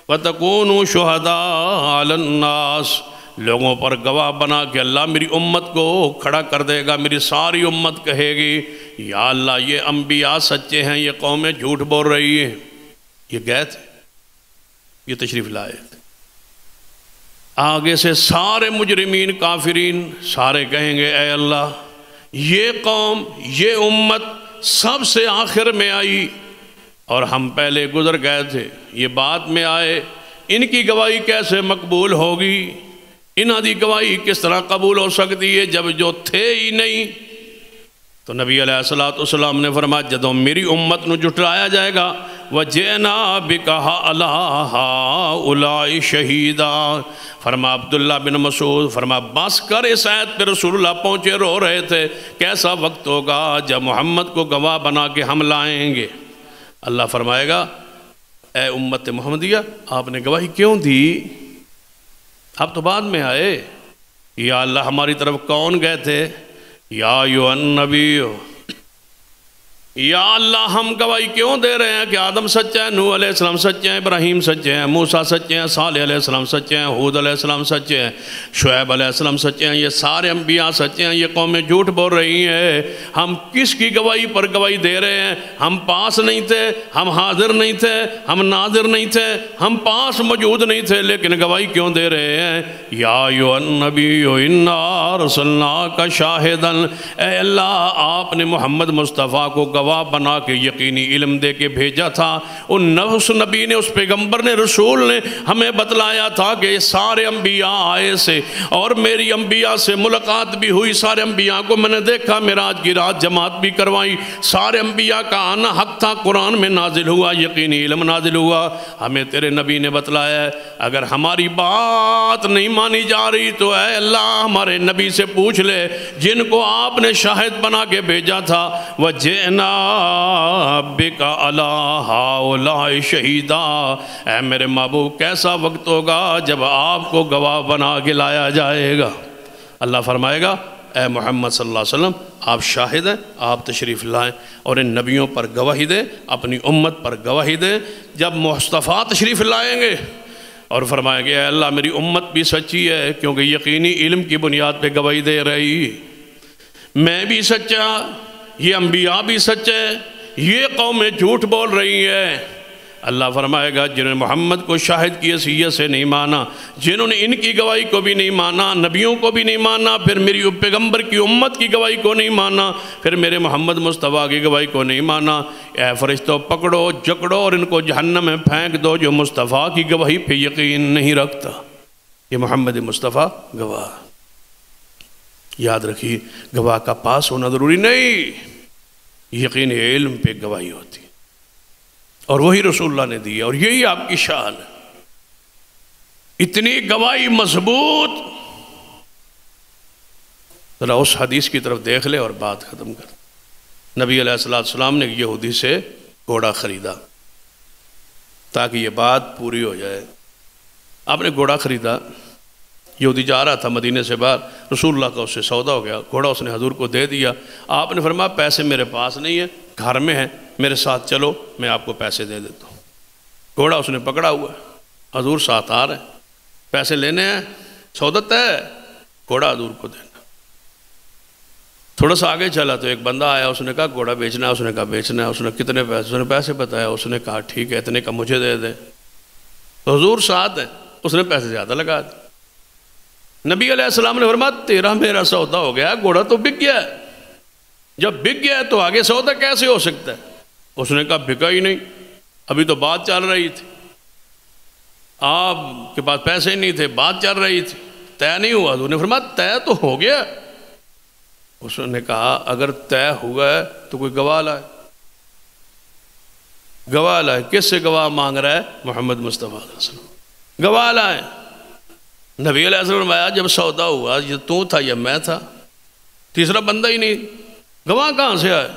وَتَكُونُوا شُهَدَاءَ عَلَى النَّاسِ، لوگوں پر گواہ بنا کے اللہ میری امت کو کھڑا کر دے گا. میری ساری امت کہے گی یا اللہ یہ انبیاء سچے ہیں، یہ قومیں جھوٹ بول رہی ہیں. یہ گئے تھے، یہ تشریف لائے تھے. آگے سے سارے مجرمین کافرین سارے کہیں گے اے اللہ یہ قوم، یہ امت سب سے آخر میں آئی اور ہم پہلے گزر گئے تھے، یہ بعد میں آئے، ان کی گواہی کیسے مقبول ہوگی؟ انہاں دی گواہی کس طرح قبول ہو سکتی ہے جب جو تھے ہی نہیں؟ تو نبی علیہ السلام نے فرمایا جدوں میری امت نو جھٹلایا جائے گا وَجِئْنَا بِكَ عَلَىٰ هَٰؤُلَاءِ شَهِيدًا. فرما عبداللہ بن مسعود فرما بس کر، اس آیت پہ رسول اللہ پہنچے رو رہے تھے، کیسا وقت ہوگا جب محمد کو گواہ بنا کے ہم لائیں گے. اللہ فرمائے گا اے امت محمدیہ آپ نے گواہی کیوں دی؟ آپ تو بعد میں آئے. یا اللہ ہماری طرف کون گئے تھے؟ یا ایھا النبی یا اللہ ہم گواہی کیوں دے رہے ہیں کہ آدم سچے ہیں، نوح علیہ السلام سچے ہیں، ابراہیم سچے ہیں، موسیٰ سچے ہیں، صالح علیہ السلام سچے ہیں، ہود علیہ السلام سچے ہیں، شعیب علیہ السلام سچے ہیں، یہ سارے انبیاء سچے ہیں، یہ قومیں جھوٹ بول رہی ہیں، ہم کس کی گواہی پر گواہی دے رہے ہیں؟ ہم پاس نہیں تھے، ہم حاضر نہیں تھے، ہم ناظر نہیں تھے، ہم پاس موجود نہیں تھے، لیکن گواہی کیوں دے رہے ہیں؟ یا ایھا النبی انا ارسلناک شاہدا، اے اللہ آپ نے محمد مصطفیٰ کو گواہ بنا کے یقینی علم دے کے بھیجا تھا۔ اس نبی نے، اس پیغمبر نے، رسول نے ہمیں بتلایا تھا کہ سارے انبیاء آئے سے، اور میری انبیاء سے ملاقات بھی ہوئی، سارے انبیاء کو میں نے دیکھا، معراج کی رات جماعت بھی کروائی، سارے انبیاء کا آنا حق تھا، قرآن میں نازل ہوا، یقینی علم نازل ہوا، ہمیں تیرے نبی نے بتلایا ہے۔ اگر ہماری بات نہیں مانی جا رہی تو اے اللہ ہمارے نبی سے پوچھ لے جن کو آپ نے شاہد بنا کے بھیجا تھا، وَجِئْنَا بِكَ عَلَىٰ هَٰؤُلَاءِ شَهِيدًا، اے میرے محبوب کیسا وقت ہوگا جب آپ کو گواہ بنا کے لایا جائے گا۔ اللہ فرمائے گا اے محمد صلی اللہ علیہ وسلم آپ شاہد ہیں، آپ تشریف لائیں اور ان نبیوں پر گواہی دیں، اپنی امت پر گواہی دیں۔ جب مصطفیٰ تشریف لائیں گے اور فرمائیں گے اے اللہ میری امت بھی سچی ہے کیونکہ یقینی علم کی بنیاد پہ گواہی دے رہی، میں بھی سچا، یہ انبیاء بھی سچے، یہ قومیں جھوٹ بول رہی ہیں۔ اللہ فرمائے گا جنہوں نے محمد کو شاہد کی حیثیت سے نہیں مانا، جنہوں نے ان کی گواہی کو بھی نہیں مانا، نبیوں کو بھی نہیں مانا، پھر میری پیغمبر کی امت کی گواہی کو نہیں مانا، پھر میرے محمد مصطفیٰ کی گواہی کو نہیں مانا، اے فرشتوں پکڑو جکڑو اور ان کو جہنم میں پھینک دو جو مصطفیٰ کی گواہی پہ یقین نہیں رکھتا۔ یہ محمد مصطفیٰ گواہ، یاد رکھیے گواہ کا پاس ہونا ضروری نہیں، یقین علم پہ گواہی ہوتی اور وہی رسول اللہ نے دی ہے، اور یہی آپ کی شان ہے، اتنی گواہی مضبوط۔ ذرا اس حدیث کی طرف دیکھ لے اور بات ختم کر۔ نبی علیہ السلام نے یہودی سے گھوڑا خریدا تاکہ یہ بات پوری ہو جائے۔ آپ نے گھوڑا خریدا، یہودی جا رہا تھا مدینے سے باہر، رسول اللہ کا اس سے سودا ہو گیا، گھوڑا اس نے حضور کو دے دیا۔ آپ نے فرمایا پیسے میرے پاس نہیں ہیں، گھر میں ہیں، میرے ساتھ چلو میں آپ کو پیسے دے دیتا ہوں۔ گھوڑا اس نے پکڑا ہوا ہے، حضور ساتھ آ رہے ہیں، پیسے لینے ہیں، سودا طے ہے، گھوڑا حضور کو دینا۔ تھوڑا سا آگے چلا تو ایک بندہ آیا، اس نے کہا گھوڑا بیچنا ہے، اس نے کہا بیچنا ہے، اس نے کتنے پیسے، اس نے پیسے بتایا، اس نے کہا ٹھیک ہے اتنے کا مجھے دے دے، تو حضور ساتھ ہے، اس نے پیسے زیادہ لگا دی۔ نبی علیہ السلام نے فرمایا تیرا میرا سودا ہو گیا، گھوڑا تو بک گیا ہے، جب بک گیا ہے تو آگے سودا کیسے ہو سکتا ہے؟ اس نے کہا بکا ہی نہیں، ابھی تو بات چل رہی تھی، آپ کے پاس پیسے نہیں تھے، بات چل رہی تھی، طے نہیں ہوا۔ حضور نے فرمایا طے تو ہو گیا۔ اس نے کہا اگر طے ہوا ہے تو کوئی گواہ لائے، گواہ لائے۔ کس سے گواہ مانگ رہا ہے؟ محمد مصطفیٰ صلی اللہ علیہ وسلم، گواہ لائے۔ نبی علیہ السلام نے فرمایا جب سودا ہوا یہ تو تھا یا میں تھا؟ تیسرا بندہ ہی نہیں، گواہ کہاں سے آئے؟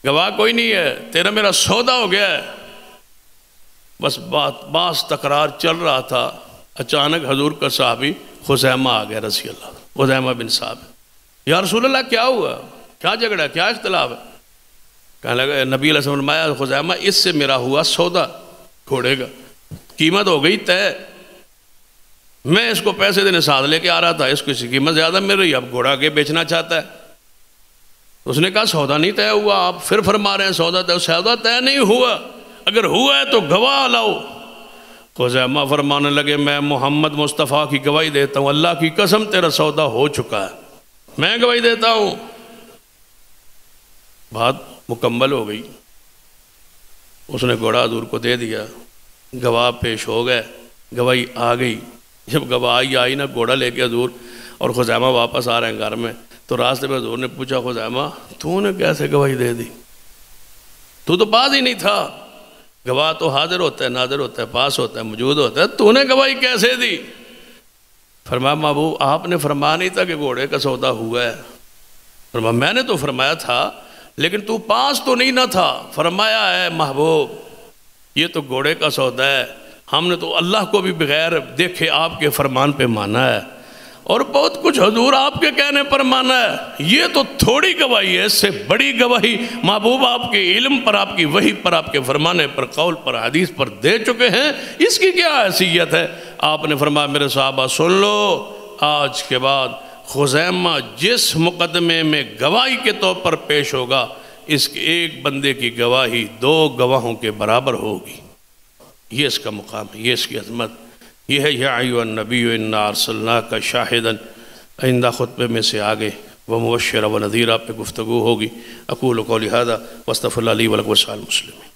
گواہ کوئی نہیں ہے، تیرا میرا سودا ہو گیا ہے۔ بس باس تکرار چل رہا تھا، اچانک حضور کا صحابی خزیمہ آ گیا رضی اللہ عنہ، خزیمہ بن ثابت، یا رسول اللہ کیا ہوا، کیا جھگڑا ہے، کیا اختلاف ہے؟ کہنے لگا نبی علیہ السلام نے فرمایا خزیمہ اس سے میرا ہوا سودا گھوڑے کا، قیمت ہو گئی طے، میں اس کو پیسے دینے ساتھ لے کے آ رہا تھا، اس کو اس کی قیمت زیادہ مل رہی ہے، اب گھوڑا کے بیچنا چاہتا ہے۔ اس نے کہا سودا نہیں طے ہوا، آپ پھر فرما رہے ہیں سودا طے، سودا طے نہیں ہوا، اگر ہوا ہے تو گواہ لاؤ۔ خزیمہ فرمانے لگے میں محمد مصطفیٰ کی گواہی دیتا ہوں، اللہ کی قسم تیرا سودا ہو چکا ہے، میں گواہی دیتا ہوں۔ بات مکمل ہو گئی، اس نے گھوڑا حضور کو دے دیا، گواہ پیش ہو گئے، گواہی آ گئی۔ جب گواہی آئی نا گھوڑا لے کے حضور اور خزیمہ واپس آ رہے ہیں گھر میں، تو راستے میں حضور نے پوچھا خزیمہ تو نے کیسے گواہی دے دی، تو باز ہی نہیں تھا، گواہ تو حاضر ہوتا ہے، ناظر ہوتا ہے، پاس ہوتا ہے، موجود ہوتا ہے، تو نے گواہی کیسے دی؟ فرمایا محبوب آپ نے فرمایا نہیں تھا کہ گھوڑے کا سودا ہوا ہے؟ فرمایا میں نے تو فرمایا تھا لیکن تو پاس تو نہیں نہ تھا۔ فرمایا ہے محبوب یہ تو گھوڑے کا سودا ہے، ہم نے تو اللہ کو بھی بغیر دیکھے آپ کے فرمان پہ مانا ہے، اور بہت کچھ حضور آپ کے کہنے پر مانا ہے، یہ تو تھوڑی گواہی ہے، اس سے بڑی گواہی محبوب آپ کے علم پر، آپ کی وحی پر، آپ کے فرمانے پر، قول پر، حدیث پر دے چکے ہیں، اس کی کیا حیثیت ہے؟ آپ نے فرمایا میرے صحابہ سن لو، آج کے بعد خزیمہ جس مقدمے میں گواہی کے طور پر پیش ہوگا، اس کے ایک بندے کی گواہی 2 گواہوں کے برابر ہوگی۔ یہ اس کا مقام ہے، یہ اس کی عظمت، یہ ہے یا ایھا النبی انا ارسلناک شاہدا۔ آئندہ خطبے میں سے آگے ومبشرا ونذیرا پہ گفتگو ہوگی۔ اقول قولی ھذا واستغفر اللہ لی ولکم ولسائر المسلمین۔